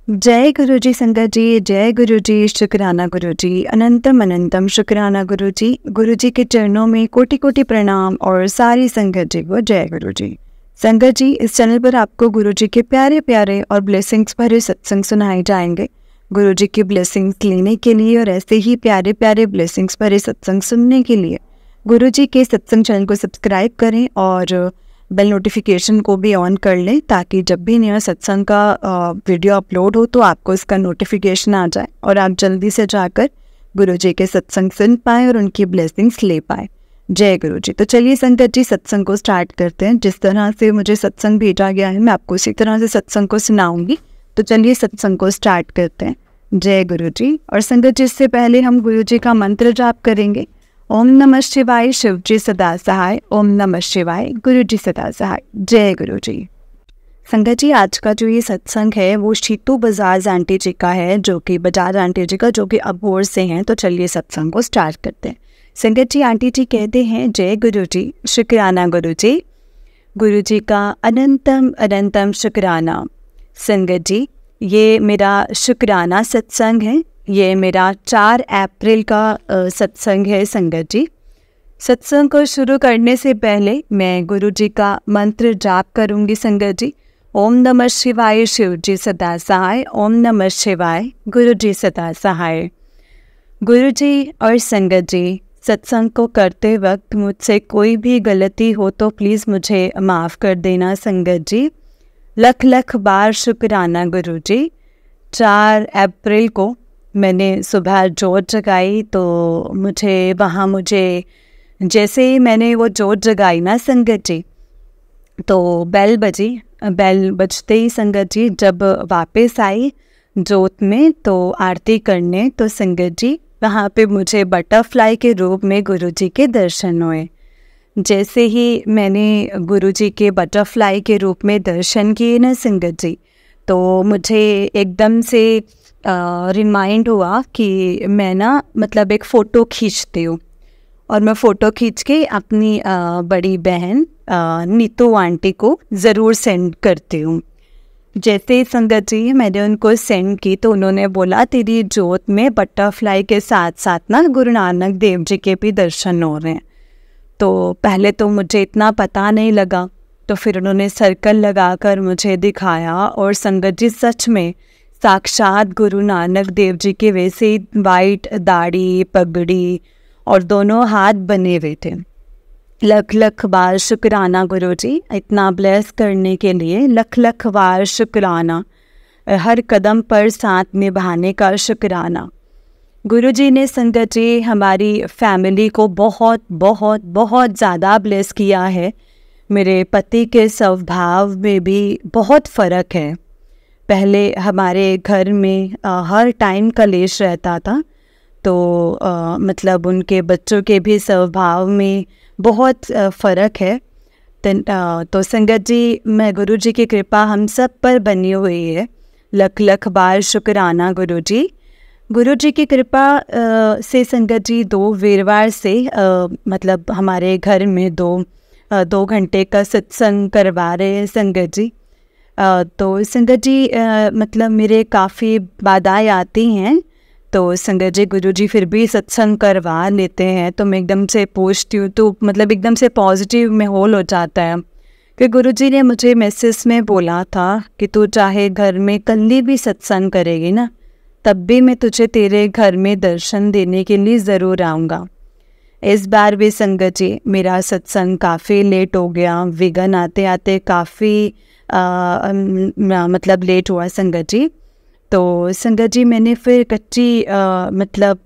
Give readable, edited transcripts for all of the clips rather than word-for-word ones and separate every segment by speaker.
Speaker 1: जय गुरु जी संगत जी, जय गुरु जी, शुक्राना गुरु जी, अनंतम अनंतम शुक्राना गुरु जी। गुरु जी के चरणों में कोटि कोटि प्रणाम और सारी संगत जी को जय गुरु जी। संगत जी, इस चैनल पर आपको गुरु जी के प्यारे प्यारे और ब्लेसिंग्स भरे सत्संग सुनाए जाएंगे। गुरु जी की ब्लेसिंग्स लेने के लिए और ऐसे ही प्यारे प्यारे ब्लेसिंग्स भरे सत्संग सुनने के लिए गुरु जी के सत्संग चैनल को सब्सक्राइब करें और बेल नोटिफिकेशन को भी ऑन कर लें, ताकि जब भी नया सत्संग का वीडियो अपलोड हो तो आपको इसका नोटिफिकेशन आ जाए और आप जल्दी से जाकर गुरु जी के सत्संग सुन पाएँ और उनकी ब्लेसिंग्स ले पाएँ। जय गुरु जी। तो चलिए संगत जी, सत्संग को स्टार्ट करते हैं। जिस तरह से मुझे सत्संग भेजा गया है मैं आपको उसी तरह से सत्संग को सुनाऊंगी। तो चलिए सत्संग को स्टार्ट करते हैं। जय गुरु जी। और संगत जी, इससे पहले हम गुरु जी का मंत्र जाप करेंगे। ओम नमः शिवाय, शिव जी सदा सहाय। ओम नमः शिवाय, गुरु जी सदा सहाय। जय गुरु जी। संगत जी, आज का जो ये सत्संग है वो शीतू बजाज आंटी जी का है, जो कि बजाज आंटी जी का, जो कि अबोहर से हैं। तो चलिए सत्संग को स्टार्ट करते हैं। संगत जी, आंटी जी कहते हैं, जय गुरु जी, शुक्राना गुरु जी। गुरु जी का अनंतम अनंतम शुक्राना। संगत जी, ये मेरा शुक्राना सत्संग है। ये मेरा 4 अप्रैल का सत्संग है। संगत जी, सत्संग को शुरू करने से पहले मैं गुरु जी का मंत्र जाप करूंगी। संगत जी, ओम नमः शिवाय, शिव जी सदा सहाय। ओम नमः शिवाय, गुरु जी सदा सहाय। गुरु जी और संगत जी, सत्संग को करते वक्त मुझसे कोई भी गलती हो तो प्लीज़ मुझे माफ़ कर देना। संगत जी, लख लख बार शुक्राना गुरु जी। 4 अप्रैल को मैंने सुबह जोत जगाई, तो मुझे जैसे ही मैंने वो जोत जगाई ना संगत जी, तो बेल बजी। बेल बजते ही संगत जी जब वापस आई जोत में तो आरती करने, तो संगत जी वहाँ पे मुझे बटरफ्लाई के रूप में गुरु जी के दर्शन हुए। जैसे ही मैंने गुरु जी के बटरफ्लाई के रूप में दर्शन किए ना संगत जी, तो मुझे एकदम से रिमाइंड हुआ कि मैं ना मतलब एक फ़ोटो खींचती हूँ, और मैं फ़ोटो खींच के अपनी बड़ी बहन नीतू आंटी को ज़रूर सेंड करती हूँ। जैसे ही संगत जी मैंने उनको सेंड की तो उन्होंने बोला, तेरी जोत में बटरफ्लाई के साथ साथ ना गुरु नानक देव जी के भी दर्शन हो रहे हैं। तो पहले तो मुझे इतना पता नहीं लगा, तो फिर उन्होंने सर्कल लगाकर मुझे दिखाया, और संगत जी सच में साक्षात गुरु नानक देव जी के वैसे ही वाइट दाढ़ी, पगड़ी और दोनों हाथ बने हुए थे। लख लख बार शुक्राना गुरु जी, इतना ब्लेस करने के लिए लख लख बार शुक्राना। हर कदम पर साथ निभाने का शुक्राना। गुरु जी ने संगत जी हमारी फैमिली को बहुत बहुत बहुत ज़्यादा ब्लेस किया है। मेरे पति के स्वभाव में भी बहुत फ़र्क है। पहले हमारे घर में हर टाइम कलेश रहता था, तो मतलब उनके बच्चों के भी स्वभाव में बहुत फ़र्क है। तो संगत जी, मैं गुरु जी की कृपा हम सब पर बनी हुई है। लख लख बार शुक्राना गुरु जी। गुरु जी की कृपा से संगत जी 2 वीरवार से मतलब हमारे घर में 2 घंटे का सत्संग करवा रहे हैं संगत जी। तो संगत जी मतलब मेरे काफ़ी बाधाएं आती हैं, तो संगत जी गुरु जी फिर भी सत्संग करवा लेते हैं। तो मैं एकदम से पूछती हूँ तो मतलब एकदम से पॉजिटिव माहौल हो जाता है, कि गुरु जी ने मुझे मैसेज में बोला था कि तू चाहे घर में कल्ली भी सत्संग करेगी ना, तब भी मैं तुझे तेरे घर में दर्शन देने के लिए ज़रूर आऊँगा। इस बार भी संगत जी मेरा सत्संग काफ़ी लेट हो गया। विघ्न आते आते काफ़ी मतलब लेट हुआ संगत जी। तो संगत जी मैंने फिर कच्ची मतलब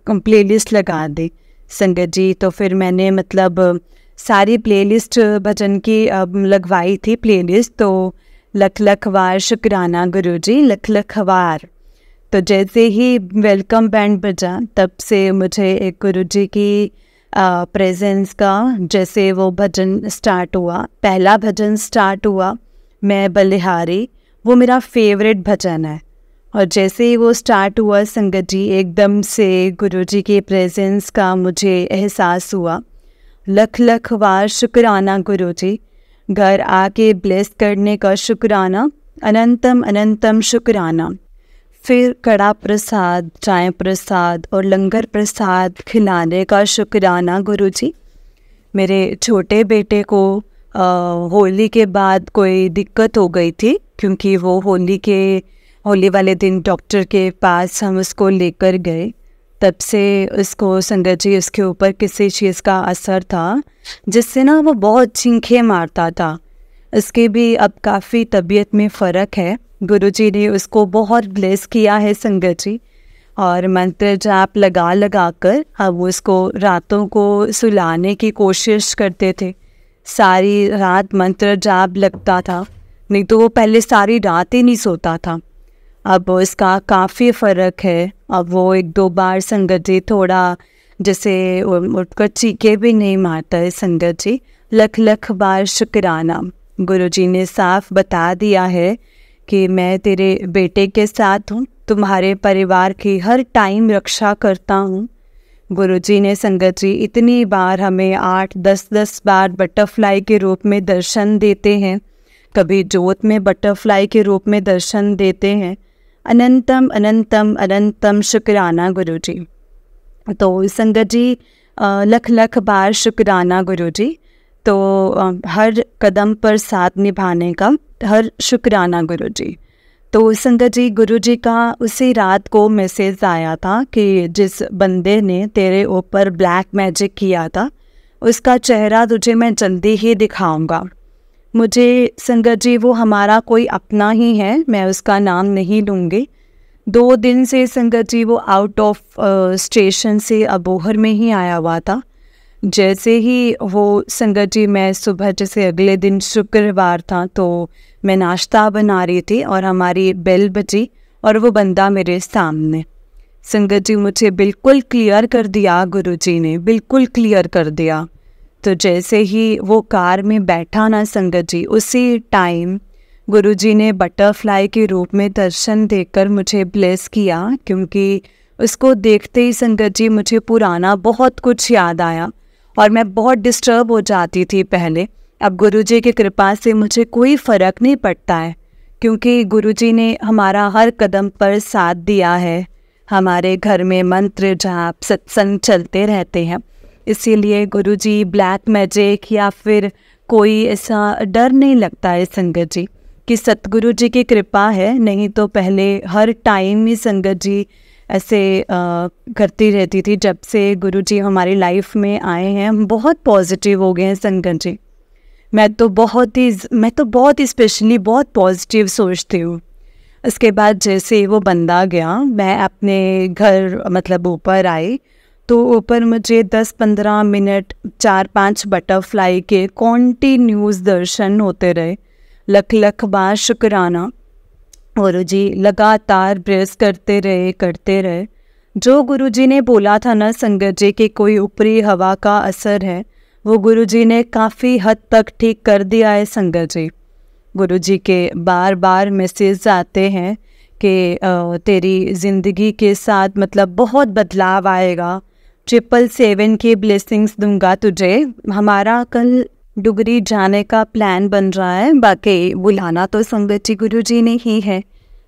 Speaker 1: प्लेलिस्ट लगा दी संगत जी। तो फिर मैंने मतलब सारी प्लेलिस्ट भजन की लगवाई थी प्लेलिस्ट। तो लख लख वार शुक्राना गुरु जी, लख लख वार। तो जैसे ही वेलकम बैंड बजा, तब से मुझे एक गुरु जी की प्रेजेंस का जैसे वो भजन स्टार्ट हुआ, पहला भजन स्टार्ट हुआ मैं बलिहारी, वो मेरा फेवरेट भजन है। और जैसे ही वो स्टार्ट हुआ संगत जी, एकदम से गुरु जी की प्रेजेंस का मुझे एहसास हुआ। लख लख वार शुक्राना गुरु जी, घर आके ब्लेस करने का शुक्राना, अनंतम अनंतम शुक्राना। फिर कड़ा प्रसाद, चाय प्रसाद और लंगर प्रसाद खिलाने का शुक्राना गुरुजी। मेरे छोटे बेटे को होली के बाद कोई दिक्कत हो गई थी, क्योंकि वो होली वाले दिन डॉक्टर के पास हम उसको लेकर गए। तब से उसको संगत जी उसके ऊपर किसी चीज़ का असर था, जिससे ना वो बहुत चीखें मारता था। उसके भी अब काफ़ी तबीयत में फ़र्क है। गुरुजी ने उसको बहुत ब्लेस किया है संगत जी, और मंत्र जाप लगा कर अब उसको रातों को सुलाने की कोशिश करते थे। सारी रात मंत्र जाप लगता था, नहीं तो वो पहले सारी रात ही नहीं सोता था। अब इसका काफ़ी फ़र्क है। अब वो 1-2 बार संगत जी थोड़ा जैसे उठकर चीखे भी नहीं मारता है संगत जी। लख बार शुक्राना। गुरुजी ने साफ बता दिया है कि मैं तेरे बेटे के साथ हूँ, तुम्हारे परिवार की हर टाइम रक्षा करता हूँ। गुरुजी ने संगत जी इतनी बार हमें 8-10 बार बटरफ्लाई के रूप में दर्शन देते हैं, कभी जोत में बटरफ्लाई के रूप में दर्शन देते हैं। अनंतम अनंतम अनंतम शुक्राना गुरुजी। तो संगत जी लख बार शुक्राना गुरुजी। तो हर कदम पर साथ निभाने का हर शुक्राना गुरुजी। तो संगत जी गुरुजी का उसी रात को मैसेज आया था कि जिस बंदे ने तेरे ऊपर ब्लैक मैजिक किया था, उसका चेहरा तुझे मैं जल्दी ही दिखाऊंगा। मुझे संगत जी वो हमारा कोई अपना ही है, मैं उसका नाम नहीं लूँगी। 2 दिन से संगत जी वो आउट ऑफ स्टेशन से अबोहर में ही आया हुआ था। जैसे ही वो संगत जी मैं सुबह, जैसे अगले दिन शुक्रवार था, तो मैं नाश्ता बना रही थी और हमारी बेल बजी और वो बंदा मेरे सामने। संगत जी मुझे बिल्कुल क्लियर कर दिया, गुरुजी ने बिल्कुल क्लियर कर दिया। तो जैसे ही वो कार में बैठा ना संगत जी, उसी टाइम गुरुजी ने बटरफ्लाई के रूप में दर्शन देकर मुझे ब्लेस किया, क्योंकि उसको देखते ही संगत जी मुझे पुराना बहुत कुछ याद आया और मैं बहुत डिस्टर्ब हो जाती थी पहले। अब गुरुजी की कृपा से मुझे कोई फ़र्क नहीं पड़ता है, क्योंकि गुरुजी ने हमारा हर कदम पर साथ दिया है। हमारे घर में मंत्र जाप सत्संग चलते रहते हैं, इसीलिए गुरुजी ब्लैक मैजिक या फिर कोई ऐसा डर नहीं लगता है संगत जी, कि सतगुरु जी की कृपा है। नहीं तो पहले हर टाइम ही संगत जी ऐसे करती रहती थी। जब से गुरुजी हमारी लाइफ में आए हैं, हम बहुत पॉजिटिव हो गए हैं संगत जी। मैं तो बहुत ही स्पेशली बहुत पॉजिटिव सोचती हूँ। उसके बाद जैसे वो बंदा गया, मैं अपने घर मतलब ऊपर आई, तो ऊपर मुझे 10-15 मिनट 4-5 बटरफ्लाई के कॉन्टिन्यूस दर्शन होते रहे। लख बार शुक्राना। गुरुजी लगातार ब्रेस करते रहे। जो गुरुजी ने बोला था ना संगत जी कि कोई ऊपरी हवा का असर है, वो गुरुजी ने काफ़ी हद तक ठीक कर दिया है संगत जी। गुरुजी के बार बार मैसेज आते हैं कि तेरी ज़िंदगी के साथ मतलब बहुत बदलाव आएगा, 777 की ब्लेसिंग्स दूंगा तुझे। हमारा कल डुगरी जाने का प्लान बन रहा है, बाकी बुलाना तो संगत जी गुरुजी ने ही है।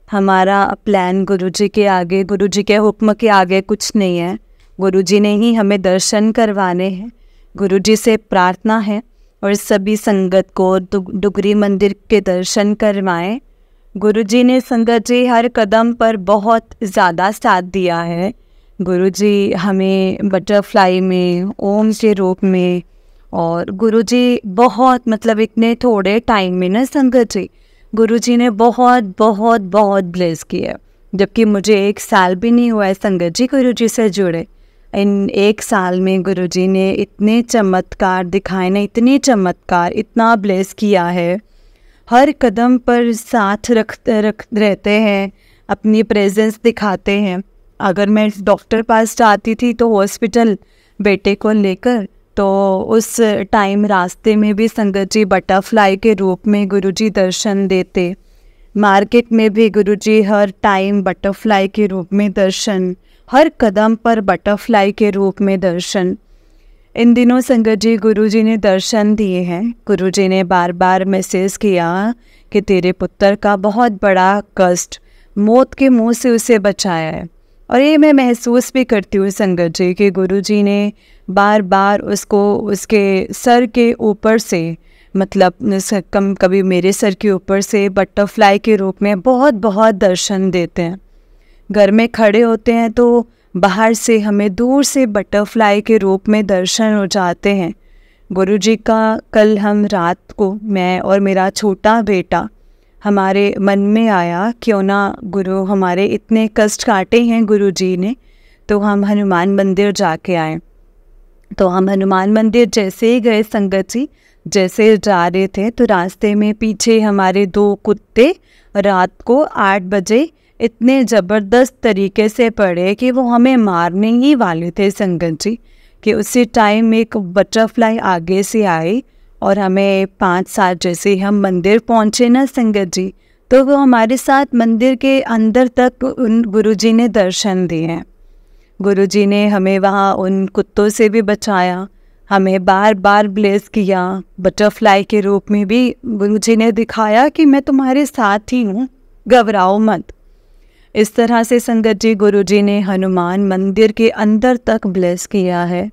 Speaker 1: हमारा प्लान गुरुजी के आगे, गुरुजी के हुक्म के आगे कुछ नहीं है। गुरुजी ने ही हमें दर्शन करवाने हैं। गुरुजी से प्रार्थना है और सभी संगत को डुगरी मंदिर के दर्शन करवाएं। गुरुजी ने संगत जी हर कदम पर बहुत ज़्यादा साथ दिया है। गुरुजी हमें बटरफ्लाई में, ओम के रूप में, और गुरुजी बहुत मतलब इतने थोड़े टाइम में ना संगत जी गुरुजी ने बहुत बहुत बहुत ब्लेस किया। जबकि मुझे 1 साल भी नहीं हुआ है संगत जी गुरुजी से जुड़े। इन 1 साल में गुरुजी ने इतने चमत्कार दिखाए ना, इतने चमत्कार, इतना ब्लेस किया है। हर कदम पर साथ रहते हैं, अपनी प्रेजेंस दिखाते हैं। अगर मैं डॉक्टर पास जाती थी तो हॉस्पिटल बेटे को लेकर, तो उस टाइम रास्ते में भी संगत जी बटरफ्लाई के रूप में गुरुजी दर्शन देते। मार्केट में भी गुरुजी हर टाइम बटरफ्लाई के रूप में दर्शन, हर कदम पर बटरफ्लाई के रूप में दर्शन। इन दिनों संगत जी गुरुजी ने दर्शन दिए हैं। गुरुजी ने बार बार मैसेज किया कि तेरे पुत्र का बहुत बड़ा कष्ट, मौत के मुंह से उसे बचाया है। और ये मैं महसूस भी करती हूँ संगत जी कि गुरुजी ने बार बार उसको उसके सर के ऊपर से, मतलब कभी मेरे सर के ऊपर से बटरफ्लाई के रूप में बहुत बहुत दर्शन देते हैं। घर में खड़े होते हैं तो बाहर से हमें दूर से बटरफ्लाई के रूप में दर्शन हो जाते हैं। गुरुजी का कल हम रात को, मैं और मेरा छोटा बेटा, हमारे मन में आया क्यों ना गुरु हमारे इतने कष्ट काटे हैं गुरुजी ने, तो हम हनुमान मंदिर जाके आए। तो हम हनुमान मंदिर जैसे ही गए संगत जी, जैसे जा रहे थे तो रास्ते में पीछे हमारे 2 कुत्ते रात को 8 बजे इतने ज़बरदस्त तरीके से पड़े कि वो हमें मारने ही वाले थे संगत जी। कि उसी टाइम एक बटरफ्लाई आगे से आई और हमें 5-7 जैसे हम मंदिर पहुँचे ना संगत जी, तो वो हमारे साथ मंदिर के अंदर तक उन गुरुजी ने दर्शन दिए हैं। गुरुजी ने हमें वहाँ उन कुत्तों से भी बचाया, हमें बार बार ब्लेस किया। बटरफ्लाई के रूप में भी गुरुजी ने दिखाया कि मैं तुम्हारे साथ ही हूँ, घबराओ मत। इस तरह से संगत जी गुरुजी ने हनुमान मंदिर के अंदर तक ब्लेस किया है।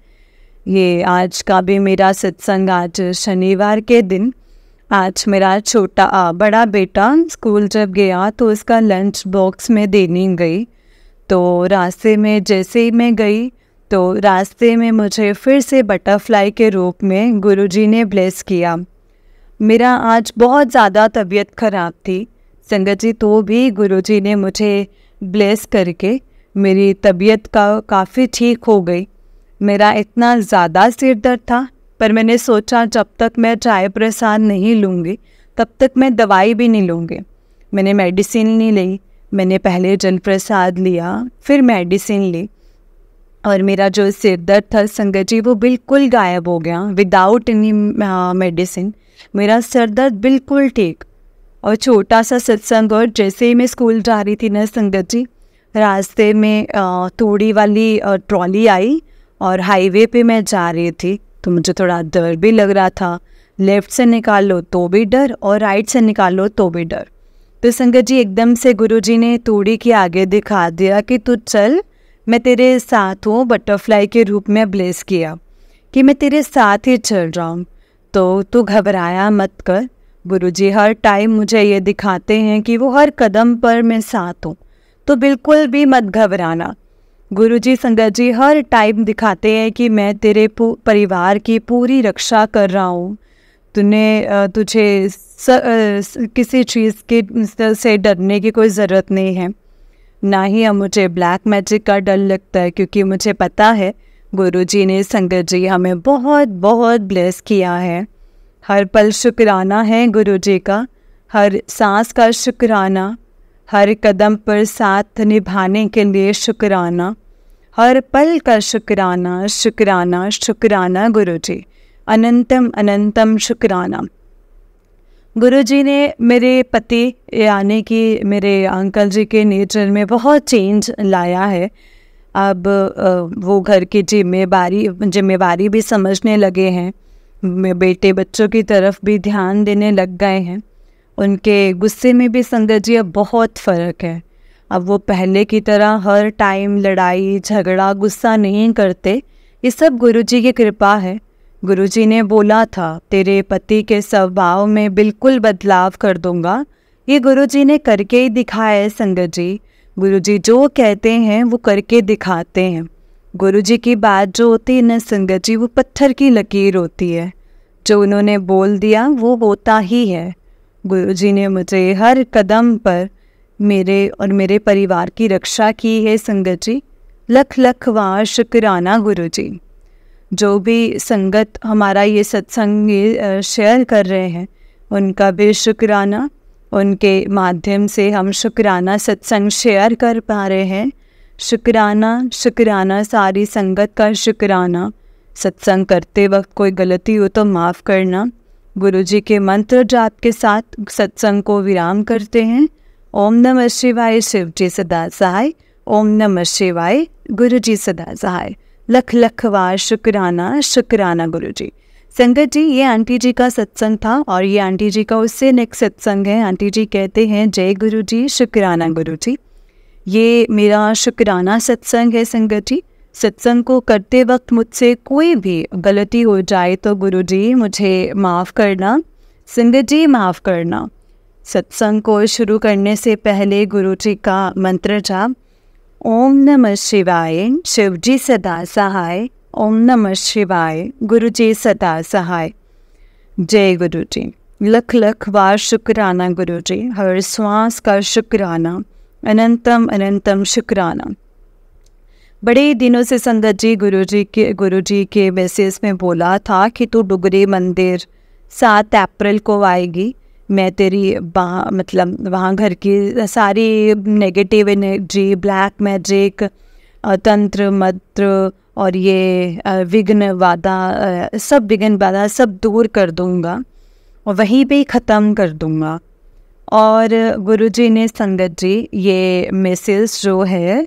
Speaker 1: ये आज का भी मेरा सत्संग, आज शनिवार के दिन, आज मेरा बड़ा बेटा स्कूल जब गया तो उसका लंच बॉक्स में देने गई, तो रास्ते में जैसे ही मैं गई तो रास्ते में मुझे फिर से बटरफ्लाई के रूप में गुरुजी ने ब्लेस किया। मेरा आज बहुत ज़्यादा तबीयत ख़राब थी संगत जी, तो भी गुरुजी ने मुझे ब्लेस करके मेरी तबीयत काफ़ी ठीक हो गई। मेरा इतना ज़्यादा सिर दर्द था, पर मैंने सोचा जब तक मैं चाय प्रसाद नहीं लूँगी तब तक मैं दवाई भी नहीं लूँगी। मैंने मेडिसिन नहीं ली, मैंने पहले जल प्रसाद लिया, फिर मेडिसिन ली, और मेरा जो सिर दर्द था संगत जी वो बिल्कुल गायब हो गया। विदाउट एनी मेडिसिन मेरा सर दर्द बिल्कुल ठीक। और छोटा सा सत्संग, और जैसे ही मैं स्कूल जा रही थी ना संगत जी, रास्ते में तोड़ी वाली ट्रॉली आई और हाईवे पे मैं जा रही थी, तो मुझे थोड़ा डर भी लग रहा था। लेफ़्ट से निकालो तो भी डर और राइट से निकालो तो भी डर। तो संगत जी एकदम से गुरुजी ने तोड़ी के आगे दिखा दिया कि तू चल, मैं तेरे साथ हूँ। बटरफ्लाई के रूप में ब्लेस किया कि मैं तेरे साथ ही चल रहा हूँ, तो तू घबराया मत कर। गुरुजी हर टाइम मुझे ये दिखाते हैं कि वो हर कदम पर मैं साथ हूँ, तो बिल्कुल भी मत घबराना। गुरुजी संगत जी हर टाइम दिखाते हैं कि मैं तेरे परिवार की पूरी रक्षा कर रहा हूँ। तुझे किसी चीज़ के से डरने की कोई ज़रूरत नहीं है, ना ही अब मुझे ब्लैक मैजिक का डर लगता है, क्योंकि मुझे पता है गुरुजी ने संगत जी हमें बहुत बहुत ब्लेस किया है। हर पल शुक्राना है गुरुजी का, हर सांस का शुक्राना, हर कदम पर साथ निभाने के लिए शुक्राना, हर पल का शुक्राना शुक्राना शुक्राना गुरुजी, अनंतम अनंतम शुक्राना। गुरुजी ने मेरे पति यानी कि मेरे अंकल जी के नेचर में बहुत चेंज लाया है। अब वो घर की जिम्मेवारी भी समझने लगे हैं, बेटे बच्चों की तरफ भी ध्यान देने लग गए हैं। उनके गुस्से में भी संगत जी अब बहुत फ़र्क है। अब वो पहले की तरह हर टाइम लड़ाई झगड़ा गुस्सा नहीं करते। ये सब गुरुजी की कृपा है। गुरुजी ने बोला था तेरे पति के स्वभाव में बिल्कुल बदलाव कर दूंगा। ये गुरुजी ने करके ही दिखाया है संगत जी। गुरुजी जो कहते हैं वो करके दिखाते हैं। गुरुजी की बात जो होती है न संगत जी, वो पत्थर की लकीर होती है। जो उन्होंने बोल दिया वो होता ही है। गुरुजी ने मुझे हर कदम पर मेरे और मेरे परिवार की रक्षा की है संगत जी। लख लख वार शुक्राना गुरुजी। जो भी संगत हमारा ये सत्संग शेयर कर रहे हैं उनका भी शुक्राना। उनके माध्यम से हम शुक्राना सत्संग शेयर कर पा रहे हैं। शुक्राना शुक्राना सारी संगत का शुक्राना। सत्संग करते वक्त कोई गलती हो तो माफ़ करना। गुरुजी के मंत्र जाप के साथ सत्संग को विराम करते हैं। ओम नमः शिवाय, शिव जी सदा सहाय। ओम नमः शिवाय, गुरुजी सदा सहाय। लख लख वार शुक्राना शुक्राना गुरुजी। संगत जी, ये आंटी जी का सत्संग था और ये आंटी जी का उससे नेक्स्ट सत्संग है। आंटी जी कहते हैं, जय गुरु जी, शुक्राना गुरु जी। ये मेरा शुक्राना सत्संग है संगत जी। सत्संग को करते वक्त मुझसे कोई भी गलती हो जाए तो गुरु जी मुझे माफ़ करना, संगत जी माफ़ करना। सत्संग को शुरू करने से पहले गुरु जी का मंत्र जाप, ओम नमः शिवाय, शिव जी सदा सहाय। ओम नमः शिवाय, गुरु जी सदा सहाय। जय गुरु जी। लख लख बार शुक्राना गुरु जी, हर श्वास का शुक्राना, अनंतम अनंतम शुक्राना। बड़े दिनों से संगत जी गुरु जी के मैसेज में बोला था कि तू डुगरी मंदिर 7 अप्रैल को आएगी। मैं तेरी वहाँ घर की सारी नेगेटिव एनर्जी, ब्लैक मैजिक, तंत्र मंत्र और ये विघ्न बाधा सब दूर कर दूँगा और वहीं पे ख़त्म कर दूँगा। और गुरुजी ने संगत जी ये मैसेज जो है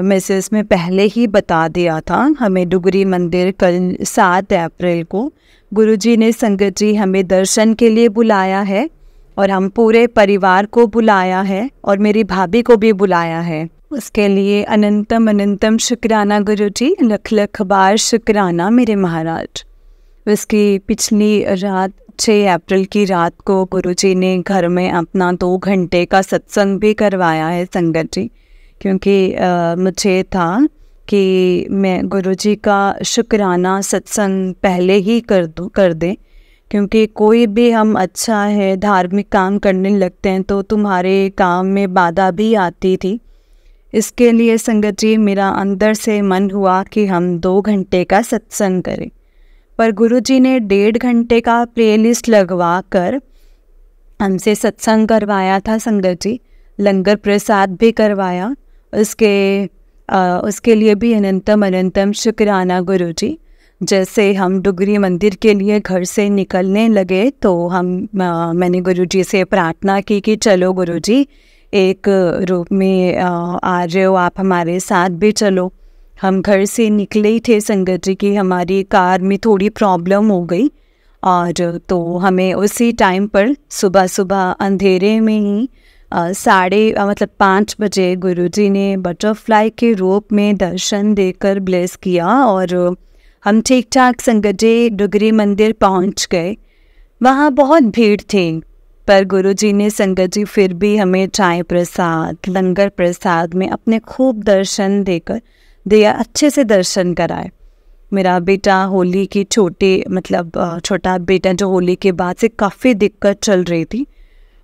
Speaker 1: मैसेज में पहले ही बता दिया था। हमें डुगरी मंदिर कल 7 अप्रैल को गुरुजी ने संगत जी हमें दर्शन के लिए बुलाया है और हम पूरे परिवार को बुलाया है और मेरी भाभी को भी बुलाया है। उसके लिए अनंतम अनंतम शुक्राना गुरु जी, लख लख बार शुक्राना मेरे महाराज। उसकी पिछली रात 6 अप्रैल की रात को गुरुजी ने घर में अपना 2 घंटे का सत्संग भी करवाया है संगत जी, क्योंकि मुझे था कि मैं गुरुजी का शुक्राना सत्संग पहले ही कर दें, क्योंकि कोई भी हम अच्छा है धार्मिक काम करने लगते हैं तो तुम्हारे काम में बाधा भी आती थी। इसके लिए संगत जी मेरा अंदर से मन हुआ कि हम 2 घंटे का सत्संग करें, पर गुरुजी ने 1.5 घंटे का प्लेलिस्ट लगवा कर हमसे सत्संग करवाया था संगत जी। लंगर प्रसाद भी करवाया। उसके लिए भी अनंतम अनंतम शुक्राना गुरु जी। जैसे हम डुगरी मंदिर के लिए घर से निकलने लगे तो मैंने गुरु जी से प्रार्थना की कि चलो गुरु जी, एक रूप में आ रहे हो आप, हमारे साथ भी चलो। हम घर से निकले ही थे संगत जी की हमारी कार में थोड़ी प्रॉब्लम हो गई और तो हमें उसी टाइम पर सुबह अंधेरे में ही 5 बजे गुरुजी ने बटरफ्लाई के रूप में दर्शन देकर ब्लेस किया और हम ठीक ठाक संगत जी डुगरी मंदिर पहुंच गए। वहाँ बहुत भीड़ थी, पर गुरुजी ने संगत जी फिर भी हमें चाय प्रसाद, लंगर प्रसाद में अपने खूब दर्शन दिया, अच्छे से दर्शन कराए। मेरा बेटा होली की छोटा बेटा जो होली के बाद से काफ़ी दिक्कत चल रही थी,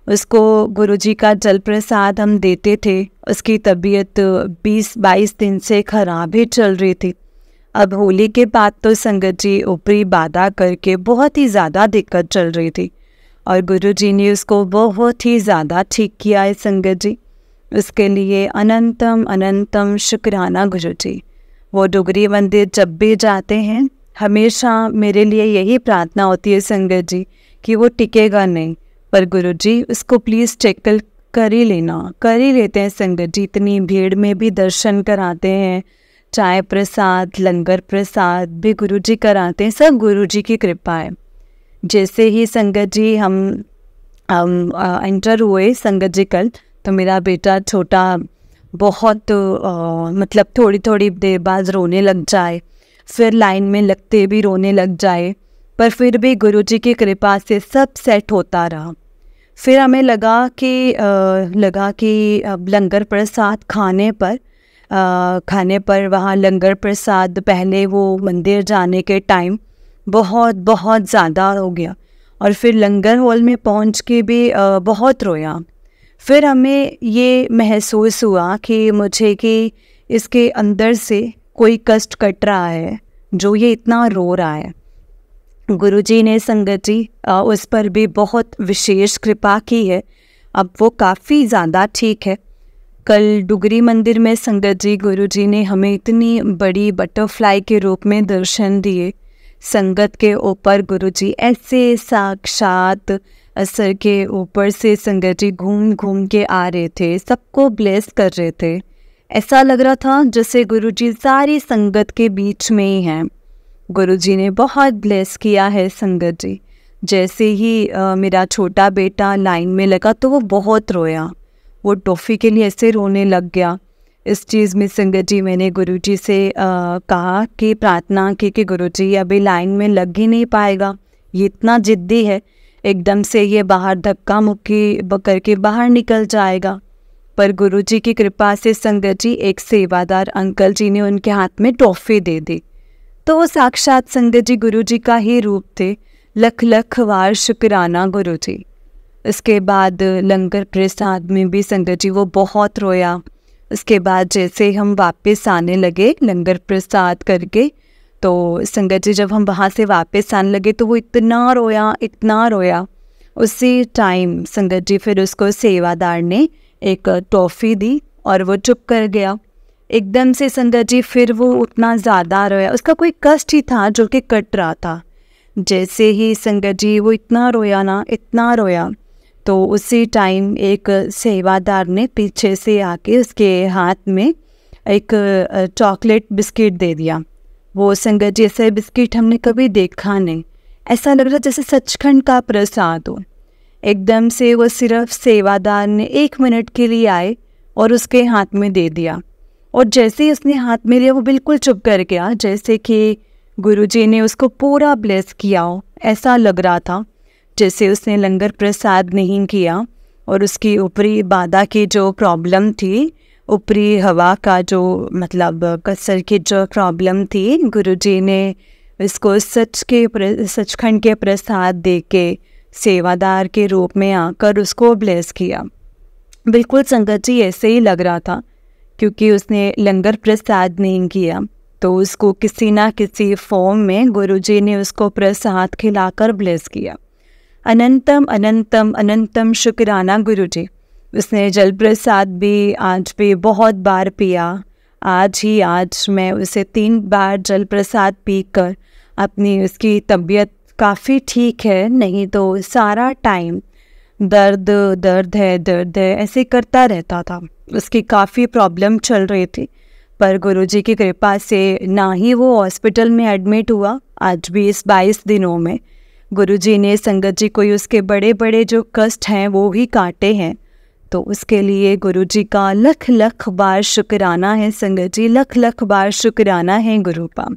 Speaker 1: उसको गुरुजी का जल प्रसाद हम देते थे। उसकी तबीयत 20-22 दिन से ख़राब ही चल रही थी। अब होली के बाद तो संगत जी ऊपरी बाधा करके बहुत ही ज़्यादा दिक्कत चल रही थी और गुरुजी ने उसको बहुत ही ज़्यादा ठीक किया है संगत जी। उसके लिए अनंतम अनंतम शुक्राना गुरु जी। वो डुगरी मंदिर जब भी जाते हैं हमेशा मेरे लिए यही प्रार्थना होती है संगत जी कि वो टिकेगा नहीं, पर गुरु जी उसको प्लीज़ चेक कर ही लेते हैं संगत जी। इतनी भीड़ में भी दर्शन कराते हैं, चाय प्रसाद, लंगर प्रसाद भी गुरु जी कराते हैं, सब गुरु जी की कृपा है। जैसे ही संगत जी हम एंटर हुए संगत जी कल, तो मेरा बेटा छोटा बहुत थोड़ी देर बाद रोने लग जाए, फिर लाइन में लगते भी रोने लग जाए, पर फिर भी गुरुजी की कृपा से सब सेट होता रहा। फिर हमें लगा कि अब लंगर प्रसाद खाने पर वहाँ लंगर प्रसाद पहले वो मंदिर जाने के टाइम बहुत ज़्यादा हो गया और फिर लंगर हॉल में पहुँच के भी बहुत रोया। फिर हमें ये महसूस हुआ कि इसके अंदर से कोई कष्ट कट रहा है जो ये इतना रो रहा है। गुरुजी ने संगत जी उस पर भी बहुत विशेष कृपा की है, अब वो काफ़ी ज़्यादा ठीक है। कल डुगरी मंदिर में संगत जी गुरुजी ने हमें इतनी बड़ी बटरफ्लाई के रूप में दर्शन दिए। संगत के ऊपर गुरुजी ऐसे साक्षात असर के ऊपर से संगत जी घूम के आ रहे थे, सबको ब्लेस कर रहे थे। ऐसा लग रहा था जैसे गुरुजी सारी संगत के बीच में ही हैं। गुरुजी ने बहुत ब्लेस किया है संगत जी। जैसे ही मेरा छोटा बेटा लाइन में लगा तो वो बहुत रोया, वो टॉफ़ी के लिए ऐसे रोने लग गया। इस चीज़ में संगत जी मैंने गुरुजी से कहा कि प्रार्थना की कि गुरुजी अभी लाइन में लग ही नहीं पाएगा, ये इतना ज़िद्दी है, एकदम से ये बाहर धक्का मुक्की करके बाहर निकल जाएगा। पर गुरुजी की कृपा से संगत जी एक सेवादार अंकल जी ने उनके हाथ में टॉफ़ी दे दी, तो वो साक्षात संगत जी गुरुजी का ही रूप थे। लख लख वार शुक्राना गुरुजी। इसके बाद लंगर प्रसाद में भी संगत जी वो बहुत रोया। उसके बाद जैसे हम वापस आने लगे लंगर प्रसाद करके, तो संगत जी जब हम वहाँ से वापस आने लगे तो वो इतना रोया। उसी टाइम संगत जी फिर उसको सेवादार ने एक टॉफ़ी दी और वो चुप कर गया। एकदम से संगत जी फिर वो उतना ज़्यादा रोया, उसका कोई कष्ट ही था जो कि कट रहा था। जैसे ही संगत जी वो इतना रोया, तो उसी टाइम एक सेवादार ने पीछे से आके उसके हाथ में एक चॉकलेट बिस्किट दे दिया। वो संगत जी ऐसे बिस्किट हमने कभी देखा नहीं, ऐसा लग रहा जैसे सचखंड का प्रसाद हो। एकदम से वो सिर्फ सेवादार ने 1 मिनट के लिए आए और उसके हाथ में दे दिया, और जैसे ही उसने हाथ में लिया वो बिल्कुल चुप कर गया, जैसे कि गुरुजी ने उसको पूरा ब्लेस किया हो। ऐसा लग रहा था जैसे उसने लंगर प्रसाद नहीं किया और उसकी ऊपरी बाधा की जो प्रॉब्लम थी, ऊपरी हवा का जो मतलब कसर की जो प्रॉब्लम थी, गुरुजी ने इसको सचखंड के प्रसाद दे के सेवादार के रूप में आकर उसको ब्लेस किया। बिल्कुल संगत जी ऐसे ही लग रहा था, क्योंकि उसने लंगर प्रसाद नहीं किया तो उसको किसी ना किसी फॉर्म में गुरुजी ने उसको प्रसाद खिलाकर ब्लेस किया। अनंतम अनंतम अनंतम शुक्राना गुरुजी। उसने जल प्रसाद भी आज भी बहुत बार पिया। आज मैं उसे 3 बार जल प्रसाद पीकर अपनी उसकी तबीयत काफ़ी ठीक है, नहीं तो सारा टाइम दर्द है ऐसे करता रहता था। उसकी काफ़ी प्रॉब्लम चल रही थी, पर गुरुजी की कृपा से ना ही वो हॉस्पिटल में एडमिट हुआ। आज भी इस 22 दिनों में गुरुजी ने संगत जी को उसके बड़े बड़े जो कष्ट हैं वो ही काटे हैं, तो उसके लिए गुरुजी का लख लख बार शुक्राना है संगत जी, लख लख बार शुक्राना है गुरुपा।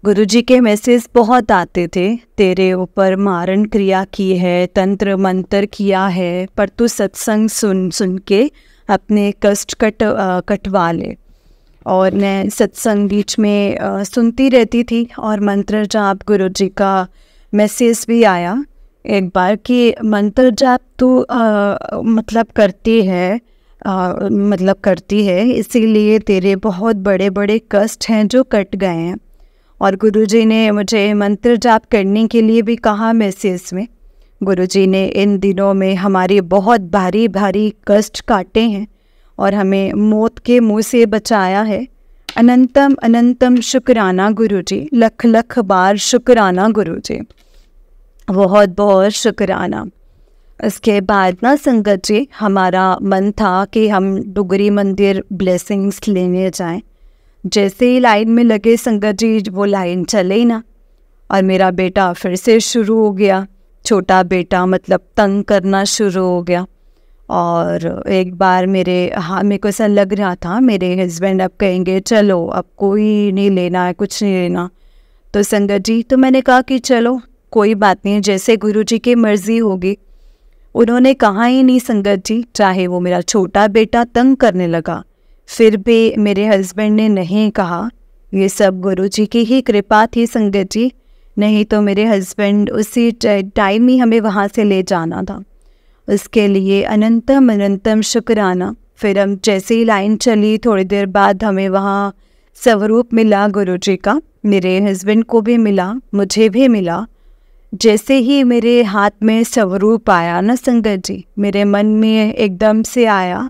Speaker 1: गुरुजी के मैसेज बहुत आते थे, तेरे ऊपर मारण क्रिया की है, तंत्र मंत्र किया है, पर तू सत्संग सुन के अपने कष्ट कटवा ले। और मैं सत्संग बीच में सुनती रहती थी और मंत्र जाप गुरुजी का मैसेज भी आया एक बार कि मंत्र जाप तू मतलब करती है इसीलिए तेरे बहुत बड़े बड़े कष्ट हैं जो कट गए हैं। और गुरुजी ने मुझे मंत्र जाप करने के लिए भी कहा मैसेज में। गुरुजी ने इन दिनों में हमारे बहुत भारी भारी कष्ट काटे हैं और हमें मौत के मुंह से बचाया है। अनंतम अनंतम शुक्राना गुरुजी, लख लख बार शुक्राना गुरुजी, बहुत बहुत शुक्राना। इसके बाद ना संगत जी हमारा मन था कि हम डुगरी मंदिर ब्लेसिंग्स लेने जाएं। जैसे ही लाइन में लगे संगत जी वो लाइन चले ही ना, और मेरा बेटा फिर से शुरू हो गया, छोटा बेटा मतलब तंग करना शुरू हो गया। और एक बार मेरे को ऐसा लग रहा था मेरे हस्बैंड अब कहेंगे चलो अब कोई नहीं लेना है, कुछ नहीं लेना। तो संगत जी तो मैंने कहा कि चलो कोई बात नहीं, जैसे गुरुजी की मर्जी होगी। उन्होंने कहा ही नहीं संगत जी, चाहे वो मेरा छोटा बेटा तंग करने लगा फिर भी मेरे हस्बैंड ने नहीं कहा। ये सब गुरुजी की ही कृपा थी संगत जी, नहीं तो मेरे हस्बैंड उसी टाइम ही हमें वहाँ से ले जाना था। उसके लिए अनंतम अनंतम शुक्राना। फिर हम जैसे ही लाइन चली थोड़ी देर बाद हमें वहाँ स्वरूप मिला गुरुजी का, मेरे हस्बैंड को भी मिला, मुझे भी मिला। जैसे ही मेरे हाथ में स्वरूप आया ना संगत जी, मेरे मन में एकदम से आया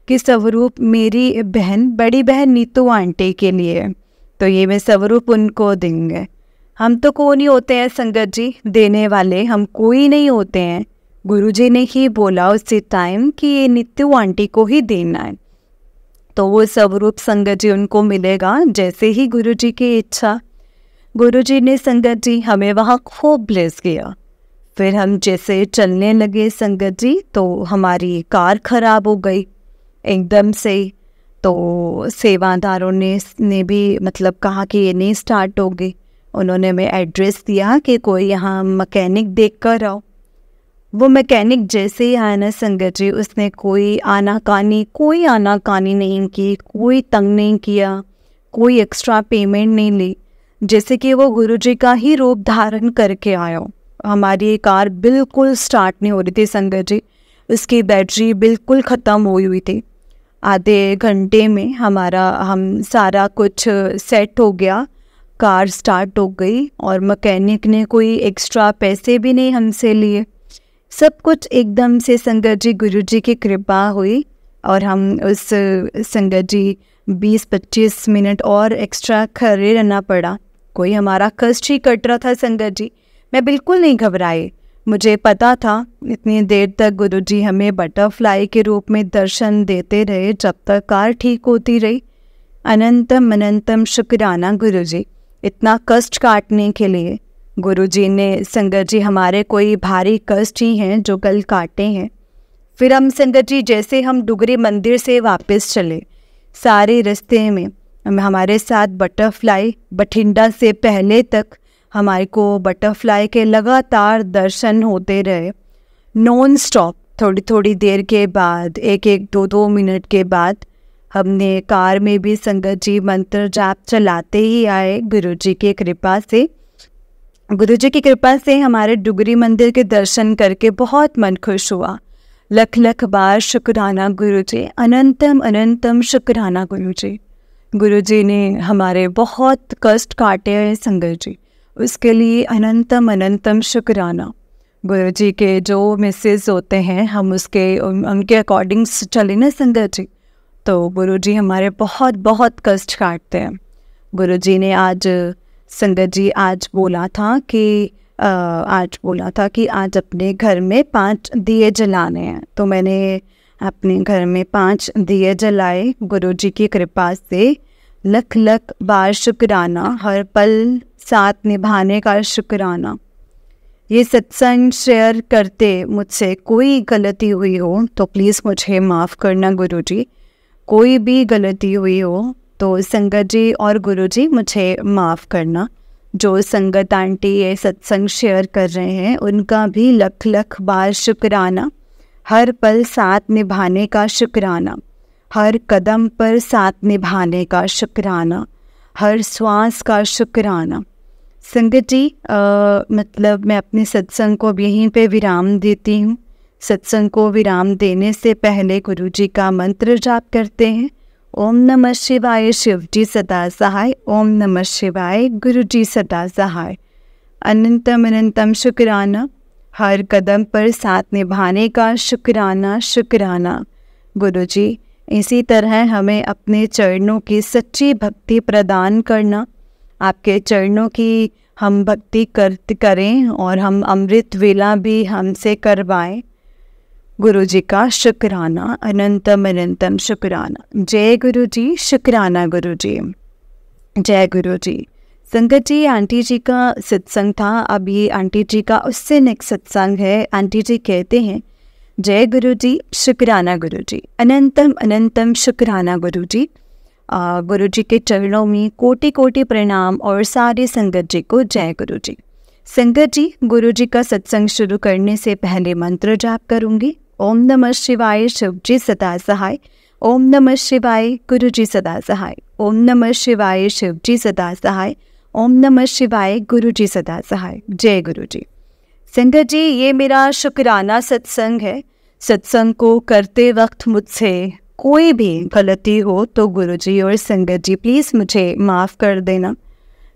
Speaker 1: कि स्वरूप मेरी बहन, बड़ी बहन नीतू आंटी के लिए, तो ये मैं स्वरूप उनको देंगे। हम तो कौन ही होते हैं संगत जी देने वाले, हम कोई नहीं होते हैं। गुरुजी ने ही बोला उसी टाइम कि ये नीतू आंटी को ही देना है, तो वो स्वरूप संगत जी उनको मिलेगा जैसे ही गुरुजी की इच्छा। गुरुजी ने संगत जी हमें वहाँ खूब ब्लेस किया। फिर हम जैसे चलने लगे संगत जी, तो हमारी कार खराब हो गई एकदम से। तो सेवादारों ने भी मतलब कहा कि ये नहीं स्टार्ट होगी। उन्होंने हमें एड्रेस दिया कि कोई यहाँ मैकेनिक देख कर आओ। वो मैकेनिक जैसे ही आया ना संगत जी, उसने कोई आनाकानी नहीं की, कोई तंग नहीं किया, कोई एक्स्ट्रा पेमेंट नहीं ली, जैसे कि वो गुरुजी का ही रूप धारण करके आया हो। हमारी कार बिल्कुल स्टार्ट नहीं हो रही थी संगत जी, उसकी बैटरी बिल्कुल ख़त्म हुई हुई थी। आधे घंटे में हम सारा कुछ सेट हो गया, कार स्टार्ट हो गई और मैकेनिक ने कोई एक्स्ट्रा पैसे भी नहीं हमसे लिए। सब कुछ एकदम से संगत जी गुरुजी की कृपा हुई और हम उस संगत जी 20-25 मिनट और एक्स्ट्रा खड़े रहना पड़ा। कोई हमारा कष्ट ही कट रहा था संगत जी। मैं बिल्कुल नहीं घबराई, मुझे पता था इतनी देर तक गुरुजी हमें बटरफ्लाई के रूप में दर्शन देते रहे जब तक कार ठीक होती रही। अनंतम अनंतम शुक्राना गुरुजी, इतना कष्ट काटने के लिए। गुरुजी ने संगत जी हमारे कोई भारी कष्ट ही हैं जो कल काटे हैं। फिर हम संगत जी जैसे हम डुगरी मंदिर से वापस चले, सारे रास्ते में हमारे साथ बटरफ्लाई, बठिंडा से पहले तक हमारे को बटरफ्लाई के लगातार दर्शन होते रहे नॉन स्टॉप। थोड़ी थोड़ी देर के बाद, 1-2 मिनट के बाद हमने कार में भी संगत जी मंत्र जाप चलाते ही आए गुरुजी की कृपा से। गुरुजी की कृपा से हमारे डुगरी मंदिर के दर्शन करके बहुत मन खुश हुआ। लख लख बार शुक्राना गुरुजी, अनंतम अनंतम शुक्राना गुरुजी। गुरुजी ने हमारे बहुत कष्ट काटे हैं संगत जी, उसके लिए अनंतम अनंतम शुक्राना। गुरुजी के जो मैसेज होते हैं हम उनके अकॉर्डिंग चले ना संगत जी, तो गुरुजी हमारे बहुत बहुत कष्ट काटते हैं। गुरुजी ने आज संगत जी बोला था कि आज अपने घर में 5 दिए जलाने हैं। तो मैंने अपने घर में 5 दिए जलाए। गुरुजी की कृपा से लख लख बार शुक्राना, हर पल साथ निभाने का शुक्राना। ये सत्संग शेयर करते मुझसे कोई गलती हुई हो तो प्लीज़ मुझे माफ़ करना गुरुजी। कोई भी गलती हुई हो तो संगत जी और गुरुजी मुझे माफ़ करना। जो संगत आंटी ये सत्संग शेयर कर रहे हैं उनका भी लख लख बार शुक्राना। हर पल साथ निभाने का शुक्राना, हर कदम पर साथ निभाने का शुक्राना, हर श्वास का शुक्राना। संगत जी मतलब मैं अपने सत्संग को यहीं पे विराम देती हूँ। सत्संग को विराम देने से पहले गुरुजी का मंत्र जाप करते हैं। ओम नमः शिवाय, शिव जी सदा सहाय। ओम नमः शिवाय, गुरु जी सदा सहाय। अनंतम अनंतम शुक्राना, हर कदम पर साथ निभाने का शुक्राना शुक्राना। गुरु जी इसी तरह हमें अपने चरणों की सच्ची भक्ति प्रदान करना। आपके चरणों की हम भक्ति करें और हम अमृत वेला भी हमसे करवाएं। गुरु जी का शुक्राना, अनंतम अनंतम शुक्राना। जय गुरु जी, शुक्राना गुरु जी, जय गुरु जी। संगत जी आंटी जी का सत्संग था, अब ये आंटी जी का उससे नेक्स्ट सत्संग है। आंटी जी कहते हैं जय गुरु जी, शुक्राना गुरु जी, अनंतम अनंतम शुक्राना गुरु जी। गुरु जी के चरणों में कोटि कोटि प्रणाम और सारी संगत जी को जय गुरु जी। संगत जी गुरु जी का सत्संग शुरू करने से पहले मंत्र जाप करूंगी। ओम नमः शिवाय, शिव जी सदा सहाय। ओम नमः शिवाय, गुरु जी सदा सहाय। ओम नमः शिवाय, शिव जी सदा सहाय। ओम नमः शिवाय, गुरु जी सदा सहाय। जय गुरु जी। संगत जी ये मेरा शुक्राना सत्संग है। सत्संग को करते वक्त मुझसे कोई भी गलती हो तो गुरु जी और संगत जी प्लीज़ मुझे माफ़ कर देना।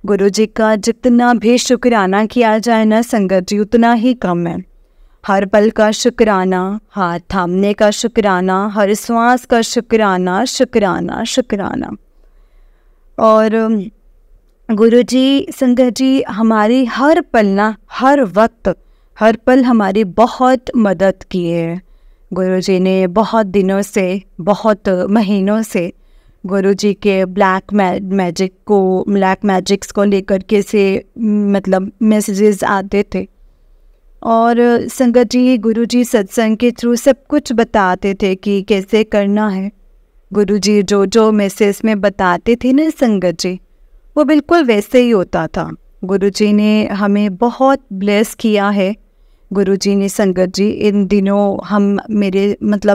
Speaker 1: गुरु जी का जितना भी शुक्राना किया जाए ना संगत जी उतना ही कम है। हर पल का शुक्राना, हाथ थामने का शुक्राना, हर श्वास का शुक्राना शुक्राना शुक्राना। और गुरु जी संगत जी हमारी हर पल ना, हर वक्त, हर पल हमारी बहुत मदद की है। गुरु जी ने बहुत दिनों से, बहुत महीनों से गुरुजी के ब्लैक मैजिक्स को लेकर के से मतलब मैसेजेस आते थे। और संगत जी, गुरुजी सत्संग के थ्रू सब कुछ बताते थे कि कैसे करना है। गुरुजी जो जो मैसेज में बताते थे ना संगत जी, वो बिल्कुल वैसे ही होता था। गुरुजी ने हमें बहुत ब्लेस किया है। गुरुजी ने संगत जी इन दिनों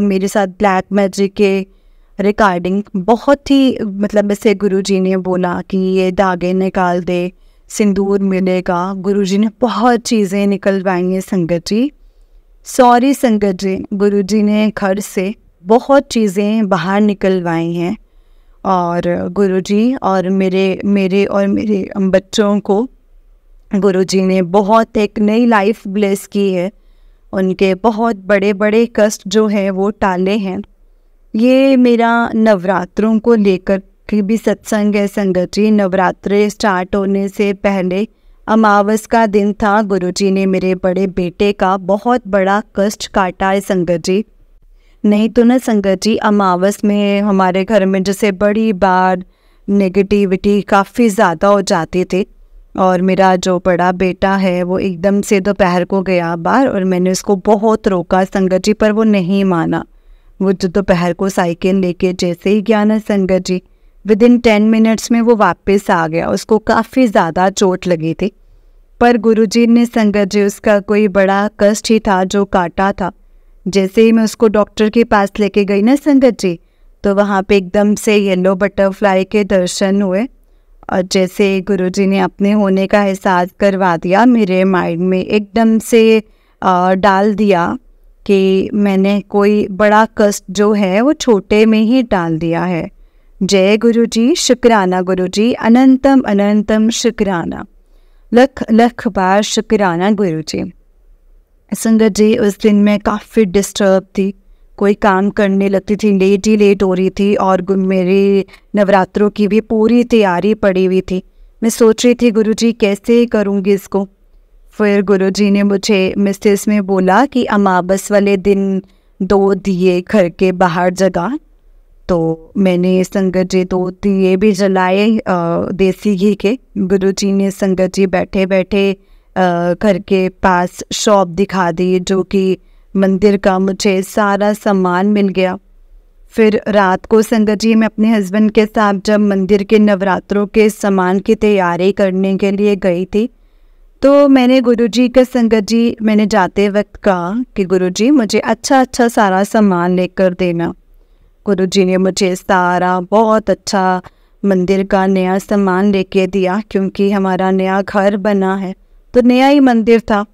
Speaker 1: मेरे साथ ब्लैक मैजिक के रिकॉर्डिंग बहुत ही ऐसे गुरुजी ने बोला कि ये धागे निकाल दे, सिंदूर मिलेगा। गुरुजी ने बहुत चीज़ें निकलवाई हैं संगत जी। सॉरी संगत जी, गुरुजी ने घर से बहुत चीज़ें बाहर निकलवाई हैं। और गुरुजी और मेरे और मेरे बच्चों को गुरुजी ने बहुत एक नई लाइफ ब्लेस की है। उनके बहुत बड़े बड़े कष्ट जो हैं वो टाले हैं। ये मेरा नवरात्रों को लेकर के भी सत्संग है संगत जी। नवरात्रे स्टार्ट होने से पहले अमावस का दिन था। गुरुजी ने मेरे बड़े बेटे का बहुत बड़ा कष्ट काटा है संगत जी। नहीं तो ना संगत जी, अमावस में हमारे घर में जैसे बड़ी बार नेगेटिविटी काफ़ी ज़्यादा हो जाती थी। और मेरा जो बड़ा बेटा है वो एकदम से दोपहर को गया बाहर, और मैंने उसको बहुत रोका संगत जी, पर वो नहीं माना। वो जो दोपहर को साइकिल लेके जैसे ही गया ना संगत जी, विदिन 10 मिनट्स में वो वापस आ गया। उसको काफ़ी ज़्यादा चोट लगी थी, पर गुरुजी ने संगत जी उसका कोई बड़ा कष्ट ही था जो काटा था। जैसे ही मैं उसको डॉक्टर के पास लेके गई ना संगत जी, तो वहाँ पे एकदम से येलो बटरफ्लाई के दर्शन हुए। और जैसे गुरुजी ने अपने होने का एहसास करवा दिया, मेरे माइंड में एकदम से डाल दिया कि मैंने कोई बड़ा कष्ट जो है वो छोटे में ही डाल दिया है। जय गुरुजी, शुक्राना गुरुजी, अनंतम अनंतम शुक्राना, लख लख बार शुक्राना गुरुजी। संगत जी, उस दिन मैं काफ़ी डिस्टर्ब थी, कोई काम करने लगती थी, लेट हो रही थी, और मेरी नवरात्रों की भी पूरी तैयारी पड़ी हुई थी। मैं सोच रही थी गुरुजी कैसे करूँगी इसको। फिर गुरुजी ने मुझे मैसेज में बोला कि अमावस वाले दिन 2 दिए घर के बाहर जगा। तो मैंने संगत जी 2 दिए भी जलाए देसी घी के। गुरुजी ने संगत जी बैठे बैठे घर के पास शॉप दिखा दी, जो कि मंदिर का मुझे सारा सामान मिल गया। फिर रात को संगत जी मैं अपने हस्बैंड के साथ जब मंदिर के नवरात्रों के सामान की तैयारी करने के लिए गई थी, तो मैंने गुरुजी का संगत जी मैंने जाते वक्त कहा कि गुरुजी मुझे अच्छा सारा सामान लेकर देना। गुरुजी ने मुझे सारा बहुत अच्छा मंदिर का नया सामान लेके दिया, क्योंकि हमारा नया घर बना है तो नया ही मंदिर था।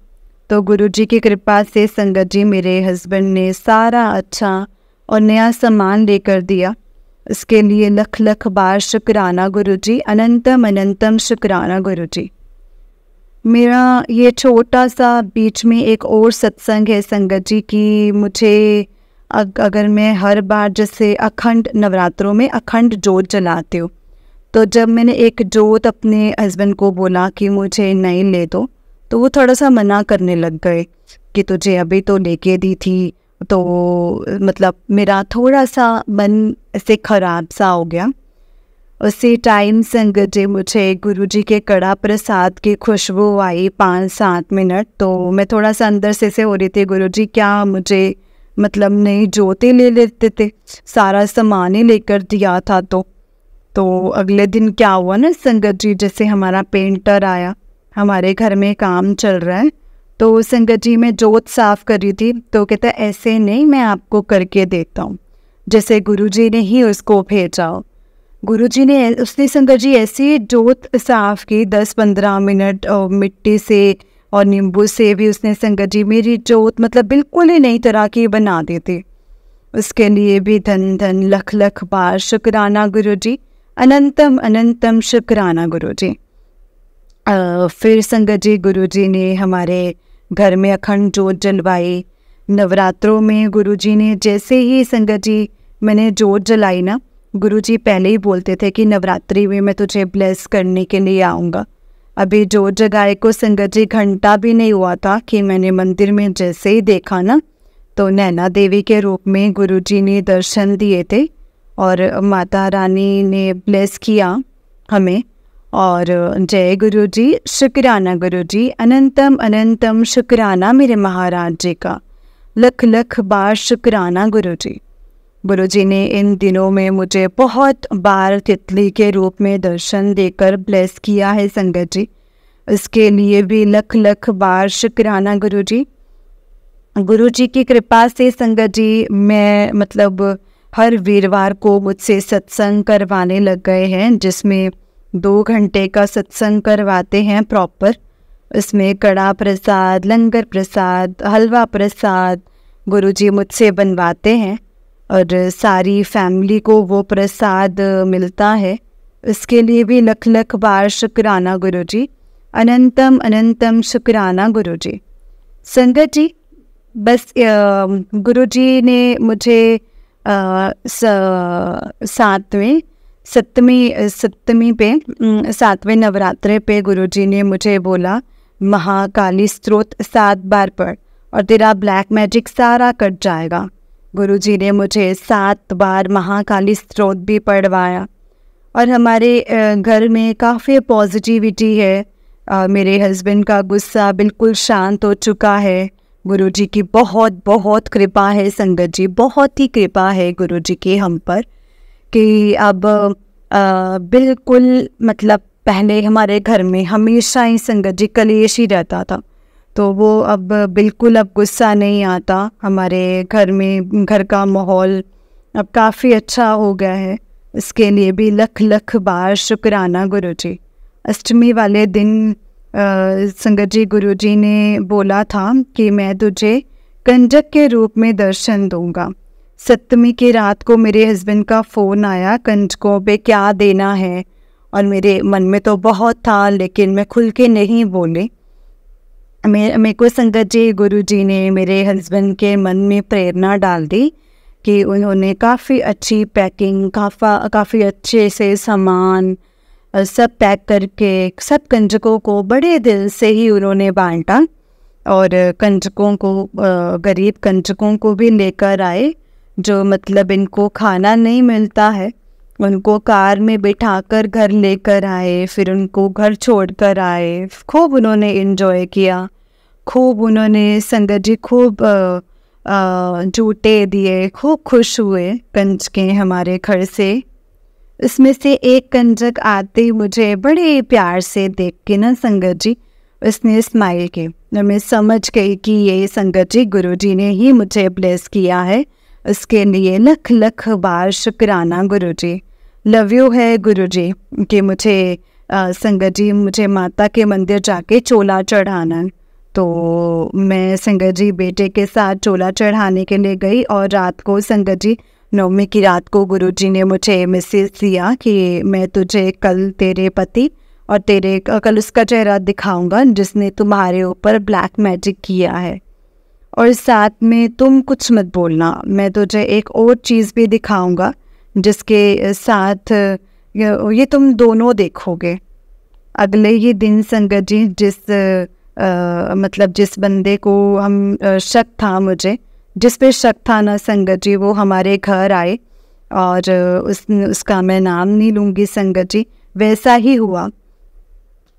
Speaker 1: तो गुरुजी की कृपा से संगत जी मेरे हस्बैंड ने सारा अच्छा और नया सामान लेकर दिया। इसके लिए लख लख बार शुक्राना गुरुजी, अनंतम अनंतम शुक्राना गुरुजी। मेरा ये छोटा सा बीच में एक और सत्संग है संगत जी की, मुझे अगर मैं हर बार जैसे अखंड नवरात्रों में अखंड जोत जलाती हूँ, तो जब मैंने एक जोत अपने हस्बैंड को बोला कि मुझे नहीं ले दो, तो वो थोड़ा सा मना करने लग गए कि तुझे अभी तो लेके दी थी। तो मेरा थोड़ा सा मन ऐसे ख़राब सा हो गया। उसी टाइम संगत जी मुझे गुरुजी के कड़ा प्रसाद की खुशबू आई 5-7 मिनट। तो मैं थोड़ा सा अंदर से हो रही थी, गुरुजी क्या मुझे नई ज्योति ले लेते थे, सारा सामान ही लेकर दिया था। तो अगले दिन क्या हुआ ना संगत जी, जैसे हमारा पेंटर आया, हमारे घर में काम चल रहा है, तो संगत जी मैं जोत साफ कर रही थी, तो कहता ऐसे नहीं, मैं आपको करके देता हूँ, जैसे गुरुजी ने ही उसको भेजा हो। गुरुजी ने उसने संगत जी ऐसी जोत साफ की 10-15 मिनट, और मिट्टी से और नींबू से भी उसने संगत जी मेरी जोत बिल्कुल ही नई तरह की बना दी थी। उसके लिए भी धन धन लख लख बार शुक्राना गुरुजी, अनंतम अनंतम शुक्राना गुरुजी। फिर संगत जी गुरुजी ने हमारे घर में अखंड जोत जलवाई। नवरात्रों में गुरुजी ने जैसे ही संगत जी मैंने जोत जलाई ना, गुरुजी पहले ही बोलते थे कि नवरात्रि में मैं तुझे ब्लेस करने के लिए आऊँगा। अभी जोत जगाए को संगत जी घंटा भी नहीं हुआ था कि मैंने मंदिर में जैसे ही देखा ना, तो नैना देवी के रूप में गुरुजी ने दर्शन दिए थे। और माता रानी ने ब्लेस किया हमें। और जय गुरु जी, शुक्राना गुरु जी, अनंतम अनंतम शुक्राना मेरे महाराज जी का, लख लख बार शुक्राना गुरु जी। गुरु जी ने इन दिनों में मुझे बहुत बार तितली के रूप में दर्शन देकर ब्लेस किया है संगत जी, इसके लिए भी लख लख बार शुक्राना गुरु जी। गुरु जी की कृपा से संगत जी मैं मतलब हर वीरवार को मुझसे सत्संग करवाने लग गए हैं, जिसमें 2 घंटे का सत्संग करवाते हैं प्रॉपर। इसमें कड़ा प्रसाद, लंगर प्रसाद, हलवा प्रसाद गुरुजी मुझसे बनवाते हैं और सारी फैमिली को वो प्रसाद मिलता है। इसके लिए भी लख लख बार शुक्राना गुरुजी, अनंतम अनंतम शुक्राना गुरुजी। संगत जी, बस गुरुजी ने मुझे सप्तमी पे 7वें नवरात्रे पे गुरुजी ने मुझे बोला महाकाली स्तोत्र 7 बार पढ़ और तेरा ब्लैक मैजिक सारा कट जाएगा। गुरुजी ने मुझे 7 बार महाकाली स्तोत्र भी पढ़वाया और हमारे घर में काफ़ी पॉजिटिविटी है। मेरे हस्बैंड का गुस्सा बिल्कुल शांत हो चुका है। गुरुजी की बहुत बहुत कृपा है संगत जी, बहुत ही कृपा है गुरुजी की हम पर कि अब बिल्कुल मतलब पहले हमारे घर में हमेशा ही संगत जी कलेश ही रहता था, तो वो अब बिल्कुल अब गुस्सा नहीं आता। हमारे घर में घर का माहौल अब काफ़ी अच्छा हो गया है, इसके लिए भी लख लख बार शुक्राना गुरुजी। अष्टमी वाले दिन संगत जी गुरुजी ने बोला था कि मैं तुझे कंजक के रूप में दर्शन दूंगा। सप्तमी की रात को मेरे हस्बैंड का फ़ोन आया, कंजकों पे क्या देना है, और मेरे मन में तो बहुत था लेकिन मैं खुल के नहीं बोली। मेरे को संगत जी गुरुजी ने मेरे हस्बैंड के मन में प्रेरणा डाल दी कि उन्होंने काफ़ी अच्छी पैकिंग, काफ़ी अच्छे से सामान सब पैक करके सब कंजकों को बड़े दिल से ही उन्होंने बांटा और कंजकों को गरीब कंजकों को भी लेकर आए, जो मतलब इनको खाना नहीं मिलता है, उनको कार में बिठाकर घर लेकर आए, फिर उनको घर छोड़कर आए। खूब उन्होंने एंजॉय किया, खूब उन्होंने संगत जी खूब जूते दिए, खूब खुश हुए कंजकें हमारे घर से। इसमें से एक कंजक आते ही मुझे बड़े प्यार से देख के ना संगत जी उसने स्माइल की, मैं समझ गई कि ये संगत जी गुरुजी ने ही मुझे ब्लेस किया है। इसके लिए लख लख बार शुक्राना गुरुजी। लव यू है गुरुजी कि मुझे संगत जी मुझे माता के मंदिर जाके चोला चढ़ाना। तो मैं संगत जी बेटे के साथ चोला चढ़ाने के लिए गई और रात को संगत जी 9वीं की रात को गुरुजी ने मुझे मैसेज दिया कि मैं तुझे कल तेरे पति और तेरे कल उसका चेहरा दिखाऊंगा जिसने तुम्हारे ऊपर ब्लैक मैजिक किया है, और साथ में तुम कुछ मत बोलना, मैं तुझे एक और चीज़ भी दिखाऊंगा जिसके साथ ये तुम दोनों देखोगे। अगले ही दिन संगत जी मतलब जिस बंदे को हम शक था मुझे जिस पे शक था ना संगत जी, वो हमारे घर आए और उसका मैं नाम नहीं लूँगी संगत जी, वैसा ही हुआ।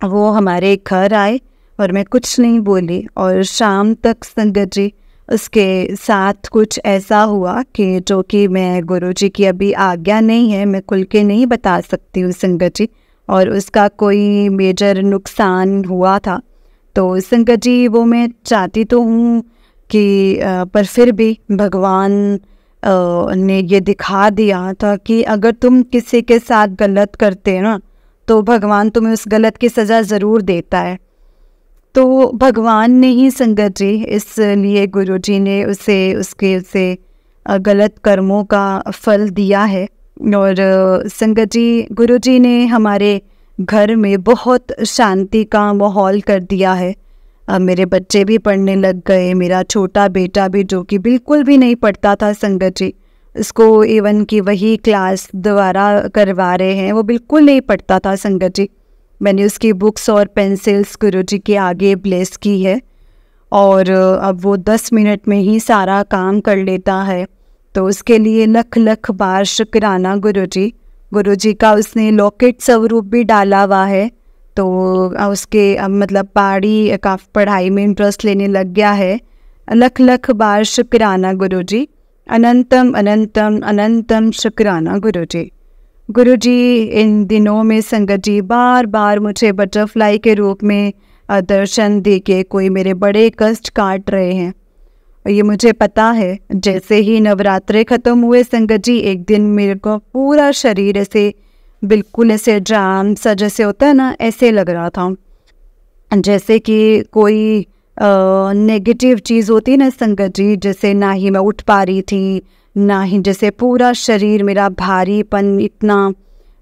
Speaker 1: वो हमारे घर आए और मैं कुछ नहीं बोली और शाम तक संगत जी उसके साथ कुछ ऐसा हुआ कि जो कि मैं गुरुजी की अभी आज्ञा नहीं है, मैं खुल के नहीं बता सकती हूँ संगत जी, और उसका कोई मेजर नुकसान हुआ था। तो संगत जी वो मैं चाहती तो हूँ कि पर फिर भी भगवान ने ये दिखा दिया था कि अगर तुम किसी के साथ गलत करते ना तो भगवान तुम्हें उस गलत की सज़ा ज़रूर देता है। तो भगवान ने ही संगत जी इसलिए गुरुजी ने उसे गलत कर्मों का फल दिया है। और संगत जी गुरुजी ने हमारे घर में बहुत शांति का माहौल कर दिया है। मेरे बच्चे भी पढ़ने लग गए, मेरा छोटा बेटा भी जो कि बिल्कुल भी नहीं पढ़ता था संगत जी, इसको इवन की वही क्लास दोबारा करवा रहे हैं, वो बिल्कुल नहीं पढ़ता था संगत जी। मैंने उसकी बुक्स और पेंसिल्स गुरुजी के आगे ब्लेस की है और अब वो 10 मिनट में ही सारा काम कर लेता है। तो उसके लिए लख लख बार शुक्राना गुरुजी। गुरुजी का उसने लॉकेट स्वरूप भी डाला हुआ है, तो उसके मतलब पढ़ाई में इंटरेस्ट लेने लग गया है। लख लख बार शुक्राना गुरुजी, अनंतम अनंतम अनंतम शुक्राना गुरुजी। गुरुजी इन दिनों में संगत जी बार बार मुझे बटरफ्लाई के रूप में दर्शन दे के कोई मेरे बड़े कष्ट काट रहे हैं। ये मुझे पता है। जैसे ही नवरात्रे ख़त्म हुए संगत जी, एक दिन मेरे को पूरा शरीर ऐसे बिल्कुल ऐसे जाम सा जैसे होता है ना, ऐसे लग रहा था जैसे कि कोई नेगेटिव चीज़ होती है ना संगत जी। जैसे ना ही मैं उठ पा रही थी, ना ही जैसे पूरा शरीर मेरा भारीपन इतना,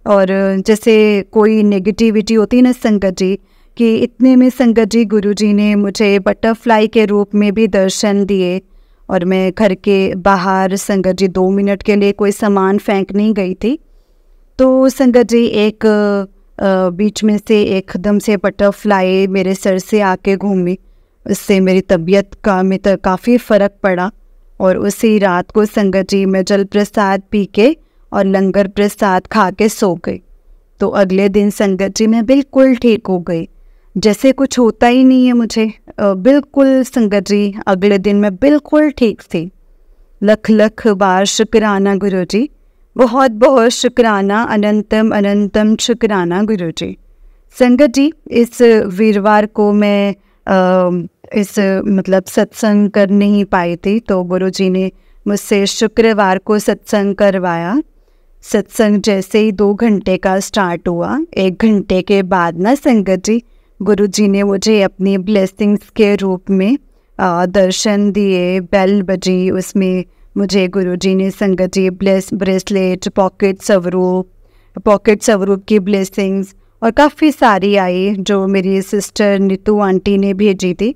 Speaker 1: और जैसे कोई नेगेटिविटी होती है ना संगत जी, कि इतने में संगत जी गुरुजी ने मुझे बटरफ्लाई के रूप में भी दर्शन दिए। और मैं घर के बाहर संगत जी 2 मिनट के लिए कोई सामान फेंक नहीं गई थी, तो संगत जी एक बीच में से एकदम से बटरफ्लाई मेरे सर से आके घूमी। उससे मेरी तबीयत में तो काफ़ी फ़र्क पड़ा। और उसी रात को संगत जी मैं जल प्रसाद पी के और लंगर प्रसाद खा के सो गई। तो अगले दिन संगत जी मैं बिल्कुल ठीक हो गई, जैसे कुछ होता ही नहीं है मुझे। बिल्कुल संगत जी अगले दिन मैं बिल्कुल ठीक थी। लख लख बार शुक्राना गुरुजी, बहुत बहुत शुक्राना, अनंतम अनंतम शुक्राना गुरुजी। संगत जी इस वीरवार को मैं इस मतलब सत्संग कर नहीं पाई थी, तो गुरुजी ने मुझसे शुक्रवार को सत्संग करवाया। सत्संग जैसे ही 2 घंटे का स्टार्ट हुआ, 1 घंटे के बाद ना संगत जी गुरुजी ने मुझे अपनी ब्लेसिंग्स के रूप में दर्शन दिए। बेल बजी, उसमें मुझे गुरुजी ने संगत जी ब्रेसलेट, पॉकेट स्वरूप की ब्लेसिंग्स और काफ़ी सारी आई जो मेरी सिस्टर नीतू आंटी ने भेजी थी।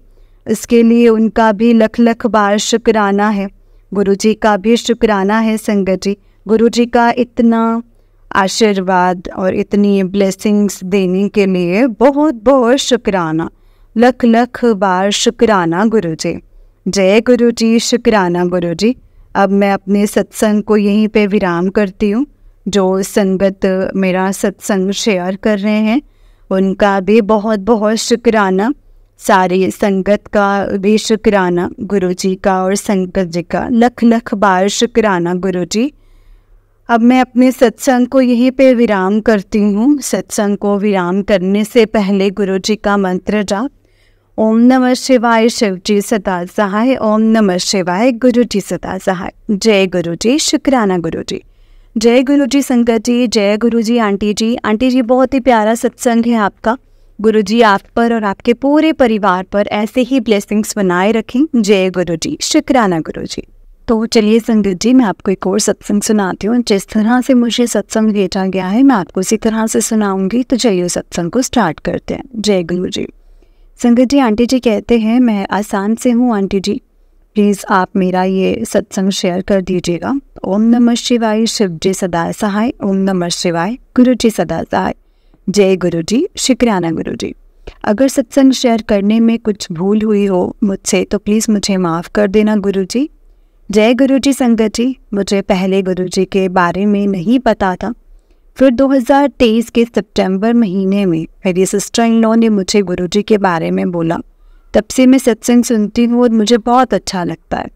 Speaker 1: इसके लिए उनका भी लख लख बार शुक्राना है। गुरुजी का भी शुक्राना है संगत जी। गुरुजी का इतना आशीर्वाद और इतनी ब्लेसिंग्स देने के लिए बहुत बहुत शुक्राना, लख लख बार शुक्राना गुरुजी। जय गुरुजी, शुक्राना गुरुजी। अब मैं अपने सत्संग को यहीं पे विराम करती हूँ। जो संगत मेरा सत्संग शेयर कर रहे हैं उनका भी बहुत बहुत शुक्राना, सारी संगत का भी शुक्राना, गुरुजी का और संगत जी का लख लख बार शुक्राना गुरुजी। अब मैं अपने सत्संग को यहीं पे विराम करती हूँ। सत्संग को विराम करने से पहले गुरुजी का मंत्र जाप। ओम नमः शिवाय, शिवजी सदा सहाय। ओम नमः शिवाय, गुरुजी सदा सहाय। जय गुरुजी, शुक्राना गुरुजी। जय गुरुजी संगत जी, जय गुरुजी आंटी जी। आंटी जी बहुत ही प्यारा सत्संग है आपका। गुरुजी आप पर और आपके पूरे परिवार पर ऐसे ही ब्लेसिंग्स बनाए रखें। जय गुरुजी, शुक्राना गुरुजी। तो चलिए संगत जी, मैं आपको एक और सत्संग सुनाती हूँ। जिस तरह से मुझे सत्संग भेजा गया है मैं आपको उसी तरह से सुनाऊंगी। तो चलिए सत्संग को स्टार्ट करते हैं। जय गुरुजी। संगत जी, आंटी जी कहते हैं मैं आसाम से हूँ आंटी जी, प्लीज़ आप मेरा ये सत्संग शेयर कर दीजिएगा। ओम नमः शिवाय, शिव जी सदा सहाय। ओम नमः शिवाय, गुरु जी सदा सहाय। जय गुरु जी, शुक्राना गुरु जी। अगर सत्संग शेयर करने में कुछ भूल हुई हो मुझसे तो प्लीज़ मुझे माफ़ कर देना गुरु जी। जय गुरु जी संगत जी। मुझे पहले गुरु जी के बारे में नहीं पता था। फिर 2023 के सितंबर महीने में मेरी सिस्टर इन लॉ ने मुझे गुरुजी के बारे में बोला। तब से मैं सत्संग सुनती हूँ और मुझे बहुत अच्छा लगता है।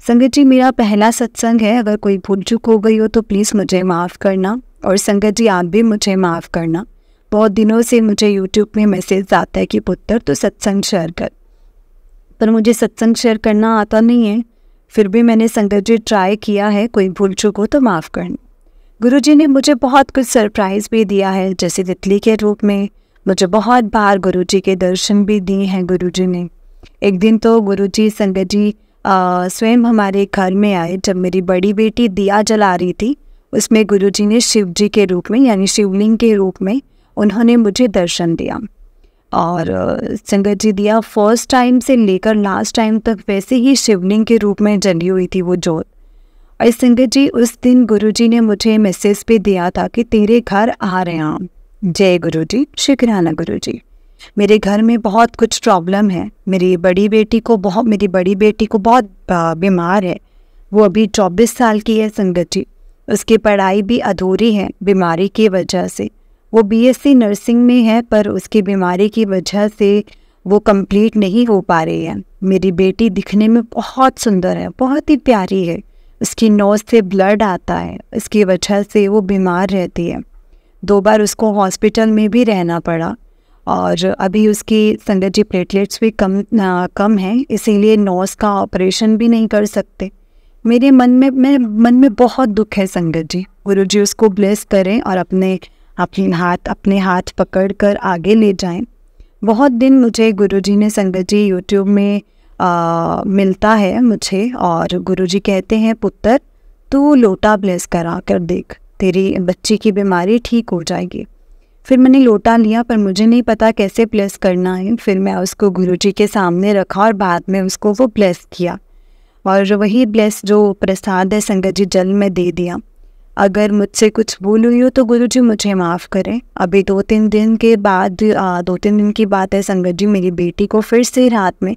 Speaker 1: संगत जी, मेरा पहला सत्संग है। अगर कोई भूल चूक हो गई हो तो प्लीज़ मुझे माफ़ करना। और संगत जी आप भी मुझे माफ़ करना। बहुत दिनों से मुझे यूट्यूब में मैसेज आता है कि पुत्र तो सत्संग शेयर कर, पर मुझे सत्संग शेयर करना आता नहीं है। फिर भी मैंने संगत जी ट्राई किया है। कोई भूल चूक हो तो माफ़ करना। गुरुजी ने मुझे बहुत कुछ सरप्राइज़ भी दिया है, जैसे तितली के रूप में। मुझे बहुत बार गुरुजी के दर्शन भी दिए हैं गुरुजी ने। एक दिन तो गुरुजी संगत जी स्वयं हमारे घर में आए जब मेरी बड़ी बेटी दिया जला रही थी। उसमें गुरुजी ने शिव जी के रूप में यानी शिवलिंग के रूप में उन्होंने मुझे दर्शन दिया। और संगत जी दिया फर्स्ट टाइम से लेकर लास्ट टाइम तक वैसे ही शिवलिंग के रूप में जली हुई थी वो जोत। और संगत जी उस दिन गुरुजी ने मुझे मैसेज पे दिया था कि तेरे घर आ रहे हैं। जय गुरुजी, शुक्राना गुरुजी। मेरे घर में बहुत कुछ प्रॉब्लम है। मेरी बड़ी बेटी को बहुत बीमार है। वो अभी 24 साल की है संगत जी। उसकी पढ़ाई भी अधूरी है बीमारी की वजह से। वो बीएससी नर्सिंग में है पर उसकी बीमारी की वजह से वो कंप्लीट नहीं हो पा रही है। मेरी बेटी दिखने में बहुत सुंदर है, बहुत ही प्यारी है। उसकी नोज़ से ब्लड आता है, इसकी वजह से वो बीमार रहती है। 2 बार उसको हॉस्पिटल में भी रहना पड़ा और अभी उसकी संगत जी प्लेटलेट्स भी कम हैं, इसीलिए नोज़ का ऑपरेशन भी नहीं कर सकते। मेरे मन में बहुत दुख है संगत जी। गुरुजी उसको ब्लेस करें और अपने हाथ पकड़ कर आगे ले जाएं। बहुत दिन मुझे गुरुजी ने संगत जी यूट्यूब में मिलता है मुझे और गुरुजी कहते हैं पुत्र तू लोटा ब्लेस करा कर देख, तेरी बच्ची की बीमारी ठीक हो जाएगी। फिर मैंने लोटा लिया पर मुझे नहीं पता कैसे ब्लेस करना है। फिर मैं उसको गुरुजी के सामने रखा और बाद में उसको वो ब्लेस किया और वही ब्लेस जो प्रसाद है संगत जी जल में दे दिया। अगर मुझसे कुछ भूल हुई हो तो गुरुजी मुझे माफ़ करें। अभी 2-3 दिन की बात है संगत जी, मेरी बेटी को फिर से रात में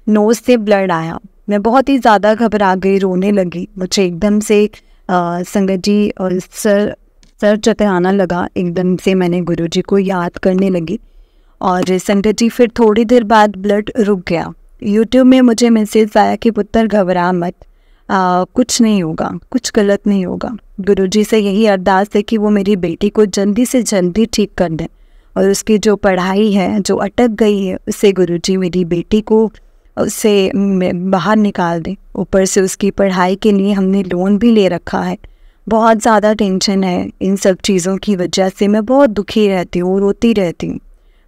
Speaker 1: नोज़ से ब्लड आया। मैं बहुत ही ज़्यादा घबरा गई, रोने लगी। मुझे एकदम से संगत जी और सर चकराना लगा। एकदम से मैंने गुरुजी को याद करने लगी और संगत जी फिर थोड़ी देर बाद ब्लड रुक गया। यूट्यूब में मुझे मैसेज आया कि पुत्र घबरा मत, कुछ नहीं होगा, कुछ गलत नहीं होगा। गुरुजी से यही अरदास है कि वो मेरी बेटी को जल्दी से जल्दी ठीक कर दें और उसकी जो पढ़ाई है जो अटक गई है उससे गुरुजी मेरी बेटी को उससे बाहर निकाल दें। ऊपर से उसकी पढ़ाई के लिए हमने लोन भी ले रखा है। बहुत ज़्यादा टेंशन है इन सब चीज़ों की वजह से। मैं बहुत दुखी रहती हूँ, रोती रहती हूँ।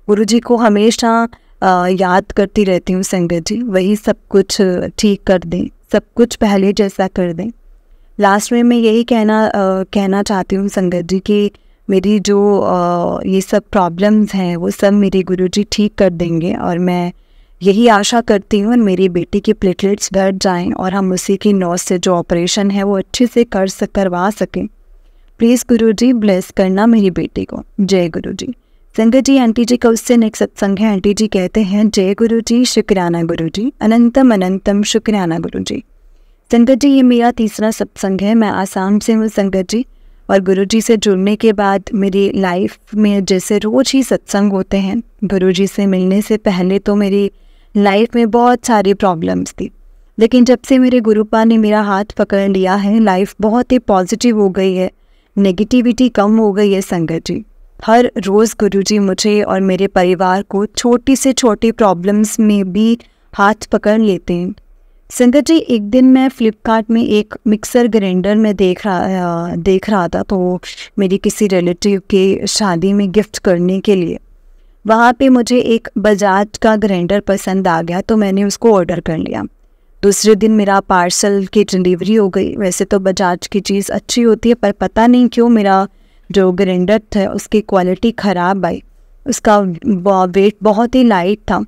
Speaker 1: गुरुजी को हमेशा याद करती रहती हूँ संगत जी, वही सब कुछ ठीक कर दें, सब कुछ पहले जैसा कर दें। लास्ट में मैं यही कहना चाहती हूँ संगत जी कि मेरी जो ये सब प्रॉब्लम्स हैं वो सब मेरे गुरुजी ठीक कर देंगे और मैं यही आशा करती हूँ मेरी बेटी की प्लेटलेट्स बढ़ जाएं और हम उसी की नोज़ से जो ऑपरेशन है वो अच्छे से करवा सकें। प्लीज़ गुरुजी ब्लेस करना मेरी बेटी को। जय गुरुजी। संगत जी आंटी जी का उससे नेक्स्ट सत्संग है। आंटी जी कहते हैं जय गुरुजी, शुक्राना गुरुजी, अनंतम अनंतम शुक्राना गुरुजी। संगत जी ये मेरा तीसरा सत्संग है। मैं आसाम से हूँ संगत जी और गुरुजी से जुड़ने के बाद मेरी लाइफ में जैसे रोज़ ही सत्संग होते हैं। गुरुजी से मिलने से पहले तो मेरी लाइफ में बहुत सारी प्रॉब्लम्स थी, लेकिन जब से मेरे गुरुपा ने मेरा हाथ पकड़ लिया है लाइफ बहुत ही पॉजिटिव हो गई है, नेगेटिविटी कम हो गई है संगत जी। हर रोज़ गुरुजी मुझे और मेरे परिवार को छोटी से छोटी प्रॉब्लम्स में भी हाथ पकड़ लेते हैं। संगत जी एक दिन मैं फ्लिपकार्ट में एक मिक्सर ग्राइंडर में देख रहा था तो मेरी किसी रिलेटिव के शादी में गिफ्ट करने के लिए वहाँ पे मुझे एक बजाज का ग्राइंडर पसंद आ गया तो मैंने उसको ऑर्डर कर लिया। दूसरे दिन मेरा पार्सल की डिलीवरी हो गई। वैसे तो बजाज की चीज़ अच्छी होती है पर पता नहीं क्यों मेरा जो ग्राइंडर था उसकी क्वालिटी ख़राब आई, उसका वेट बहुत ही लाइट था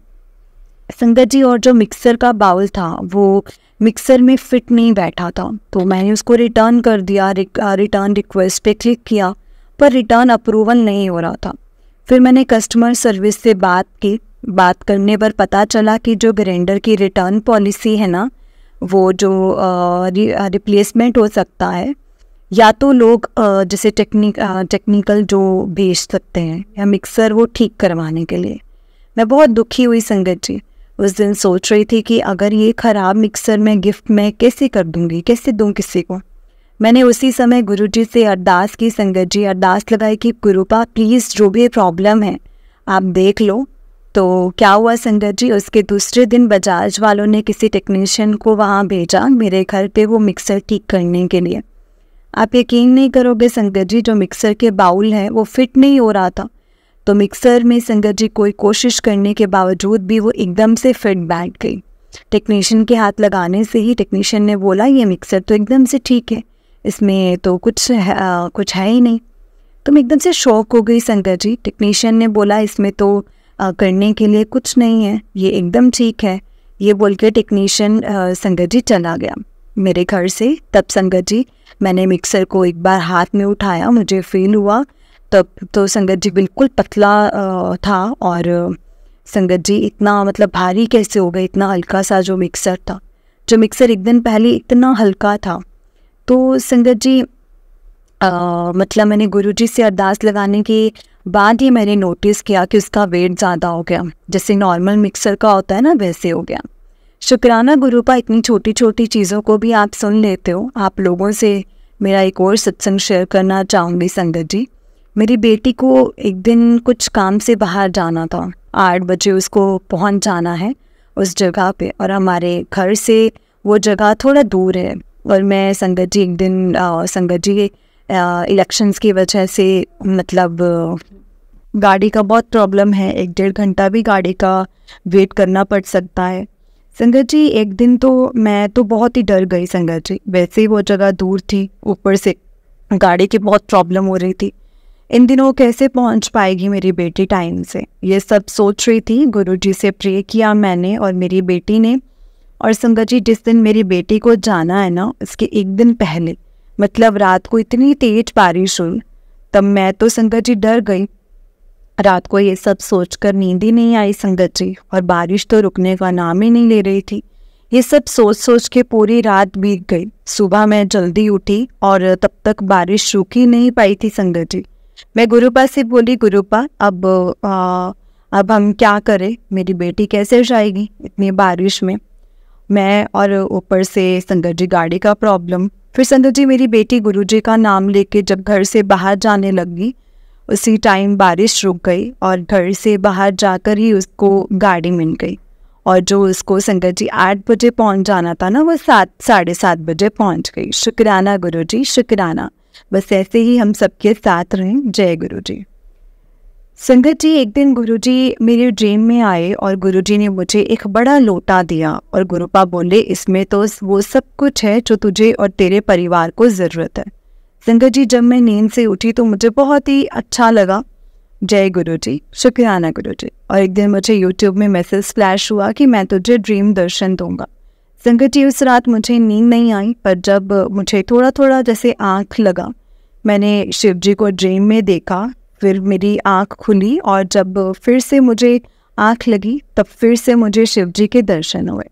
Speaker 1: संगत जी। और जो मिक्सर का बाउल था वो मिक्सर में फिट नहीं बैठा था तो मैंने उसको रिटर्न कर दिया। रिटर्न रिक्वेस्ट पे क्लिक किया पर रिटर्न अप्रूवल नहीं हो रहा था। फिर मैंने कस्टमर सर्विस से बात करने पर पता चला कि जो ग्राइंडर की रिटर्न पॉलिसी है ना, वो जो रिप्लेसमेंट हो सकता है या तो लोग जैसे टेक्निकल जो भेज सकते हैं या मिक्सर वो ठीक करवाने के लिए। मैं बहुत दुखी हुई संगत जी। उस दिन सोच रही थी कि अगर ये ख़राब मिक्सर मैं गिफ्ट में कैसे कर दूँगी, कैसे दूँ किसी को। मैंने उसी समय गुरुजी से अरदास की संगत जी, अरदास लगाई कि गुरुपा प्लीज़ जो भी प्रॉब्लम है आप देख लो। तो क्या हुआ संगत जी, उसके दूसरे दिन बजाज वालों ने किसी टेक्नीशियन को वहाँ भेजा मेरे घर पे वो मिक्सर ठीक करने के लिए। आप यकीन नहीं करोगे संगत जी, जो मिक्सर के बाउल है वो फिट नहीं हो रहा था। तो मिक्सर में संगत जी कोई कोशिश करने के बावजूद भी वो एकदम से फिट बैठ गई। टेक्नीशियन के हाथ लगाने से ही टेक्नीशियन ने बोला ये मिक्सर तो एकदम से ठीक है, इसमें तो कुछ है ही नहीं। तो मैं एकदम से शॉक हो गई संगत जी। टेक्नीशियन ने बोला इसमें तो करने के लिए कुछ नहीं है, ये एकदम ठीक है। ये बोल के टेक्नीशियन संगत जी चला गया मेरे घर से। तब संगत जी मैंने मिक्सर को एक बार हाथ में उठाया, मुझे फील हुआ तब तो संगत जी बिल्कुल पतला था और संगत जी इतना मतलब भारी कैसे हो गया, इतना हल्का सा जो मिक्सर था। जो मिक्सर एक दिन पहले इतना हल्का था। तो संगत जी मतलब मैंने गुरुजी से अरदास लगाने के बाद ही मैंने नोटिस किया कि उसका वेट ज़्यादा हो गया, जैसे नॉर्मल मिक्सर का होता है ना वैसे हो गया। शुक्राना गुरुपा, इतनी छोटी छोटी चीज़ों को भी आप सुन लेते हो। आप लोगों से मेरा एक और सत्संग शेयर करना चाहूँगी संगत जी। मेरी बेटी को एक दिन कुछ काम से बाहर जाना था, 8 बजे उसको पहुँच जाना है उस जगह पे, और हमारे घर से वो जगह थोड़ा दूर है। और मैं संगत जी एक दिन संगत जी इलेक्शंस की वजह से मतलब गाड़ी का बहुत प्रॉब्लम है, 1-1.5 घंटा भी गाड़ी का वेट करना पड़ सकता है। संगत जी एक दिन तो मैं तो बहुत ही डर गई संगत जी, वैसे ही वो जगह दूर थी, ऊपर से गाड़ी की बहुत प्रॉब्लम हो रही थी। इन दिनों कैसे पहुंच पाएगी मेरी बेटी टाइम से, ये सब सोच रही थी। गुरुजी से प्रे किया मैंने और मेरी बेटी ने। और संगत जी जिस दिन मेरी बेटी को जाना है ना, उसके एक दिन पहले मतलब रात को इतनी तेज बारिश हुई, तब मैं तो संगत जी डर गई। रात को ये सब सोचकर नींद ही नहीं आई संगत जी, और बारिश तो रुकने का नाम ही नहीं ले रही थी। ये सब सोच सोच के पूरी रात बीत गई। सुबह मैं जल्दी उठी और तब तक बारिश रुक ही नहीं पाई थी संगत जी। मैं गुरुपा से बोली, गुरुपा अब हम क्या करें, मेरी बेटी कैसे जाएगी इतनी बारिश में। मैं और ऊपर से संगत जी गाड़ी का प्रॉब्लम। फिर संगत जी मेरी बेटी गुरुजी का नाम लेके जब घर से बाहर जाने लगी, उसी टाइम बारिश रुक गई और घर से बाहर जाकर ही उसको गाड़ी मिल गई। और जो उसको संगत जी 8 बजे पहुंच जाना था ना, वो 7-7:30 बजे पहुंच गई। शुक्राना गुरुजी, शुक्राना। बस ऐसे ही हम सबके साथ रहें। जय गुरुजी। संगत जी एक दिन गुरुजी मेरे ड्रीम में आए और गुरुजी ने मुझे एक बड़ा लोटा दिया और गुरुपा बोले, इसमें तो वो सब कुछ है जो तुझे और तेरे परिवार को ज़रूरत है। संगत जी जब मैं नींद से उठी तो मुझे बहुत ही अच्छा लगा। जय गुरुजी, शुक्राना गुरुजी। और एक दिन मुझे यूट्यूब में मैसेज फ्लैश हुआ कि मैं तुझे ड्रीम दर्शन दूंगा। संगत जी उस रात मुझे नींद नहीं आई, पर जब मुझे थोड़ा थोड़ा जैसे आँख लगा, मैंने शिव जी को ड्रीम में देखा। फिर मेरी आँख खुली और जब फिर से मुझे आँख लगी तब फिर से मुझे शिव जी के दर्शन हुए।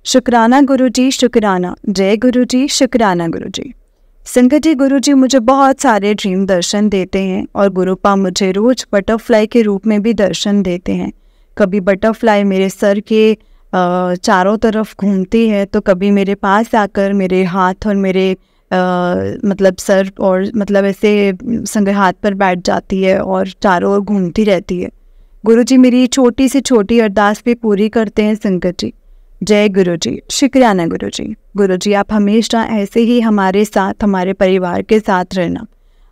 Speaker 1: शुक्राना गुरुजी, शुक्राना। जय गुरुजी, शुक्राना गुरुजी। संगत जी गुरुजी मुझे बहुत सारे ड्रीम दर्शन देते हैं और गुरुपा मुझे रोज बटरफ्लाई के रूप में भी दर्शन देते हैं। कभी बटरफ्लाई मेरे सर के चारों तरफ घूमती है, तो कभी मेरे पास आकर मेरे हाथ और मेरे मतलब सर और मतलब ऐसे संग हाथ पर बैठ जाती है और चारों ओर घूमती रहती है। गुरुजी मेरी छोटी से छोटी अरदास भी पूरी करते हैं संगत जी। जय गुरुजी, शुक्राना गुरुजी। गुरुजी आप हमेशा ऐसे ही हमारे साथ, हमारे परिवार के साथ रहना।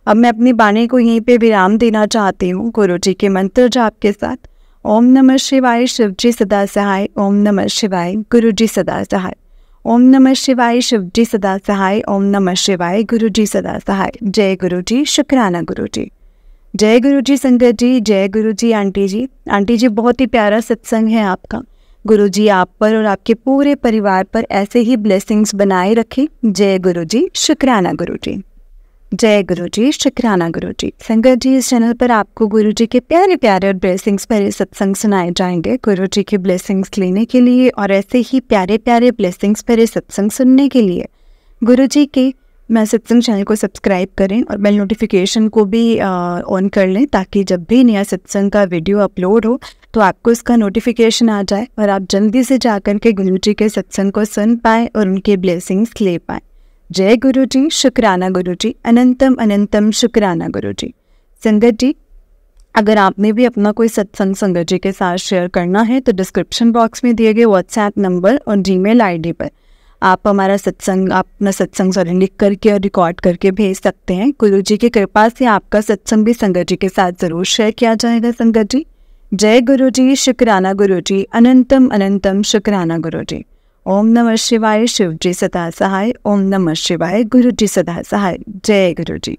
Speaker 1: अब मैं अपनी वाणी को यहीं पे विराम देना चाहती हूँ गुरुजी के मंत्र जाप के साथ। ओम नमः शिवाय, शिवजी सदा सहाय। ओम नमः शिवाय, गुरुजी सदा सहाय। ओम नमः शिवाय, शिवजी सदा सहाय। ओम नमः शिवाय, गुरुजी सदा सहाय। जय गुरुजी, शुक्राना गुरुजी। जय गुरुजी संगत जी, जय गुरुजी आंटी जी। आंटी जी बहुत ही प्यारा सत्संग है आपका। गुरुजी आप पर और आपके पूरे परिवार पर ऐसे ही ब्लेसिंग्स बनाए रखें। जय गुरुजी, शुक्राना गुरुजी। जय गुरुजी, शुक्राना गुरुजी। संगत जी इस चैनल पर आपको गुरुजी के प्यारे प्यारे और ब्लेसिंग्स भरे सत्संग सुनाए जाएंगे। गुरुजी के ब्लेसिंग्स लेने के लिए और ऐसे ही प्यारे प्यारे ब्लेसिंग्स भरे सत्संग सुनने के लिए गुरुजी के मैं सत्संग चैनल को सब्सक्राइब करें और बेल नोटिफिकेशन को भी ऑन कर लें, ताकि जब भी नया सत्संग का वीडियो अपलोड हो तो आपको इसका नोटिफिकेशन आ जाए और आप जल्दी से जाकर के गुरुजी के सत्संग को सुन पाएँ और उनके ब्लेसिंग्स ले पाएँ। जय गुरुजी, शुक्राना गुरुजी। अनंतम अनंतम शुक्राना गुरुजी। संगत जी अगर आपने भी अपना कोई सत्संग संगत जी के साथ शेयर करना है तो डिस्क्रिप्शन बॉक्स में दिए गए व्हाट्सएप नंबर और जीमेल आईडी पर आप हमारा सत्संग, अपना सत्संग लिख करके और रिकॉर्ड करके भेज सकते हैं। गुरुजी की कृपा से आपका सत्संग भी संगत जी के साथ ज़रूर शेयर किया जाएगा संगत जी। जय गुरुजी, शुक्राना गुरुजी। अनंतम अनंतम शुक्राना गुरुजी। ओम नमः शिवाय, शिवजी सदा सहाय। ओम नमः शिवाय, गुरुजी सदा सहाय। जय गुरुजी।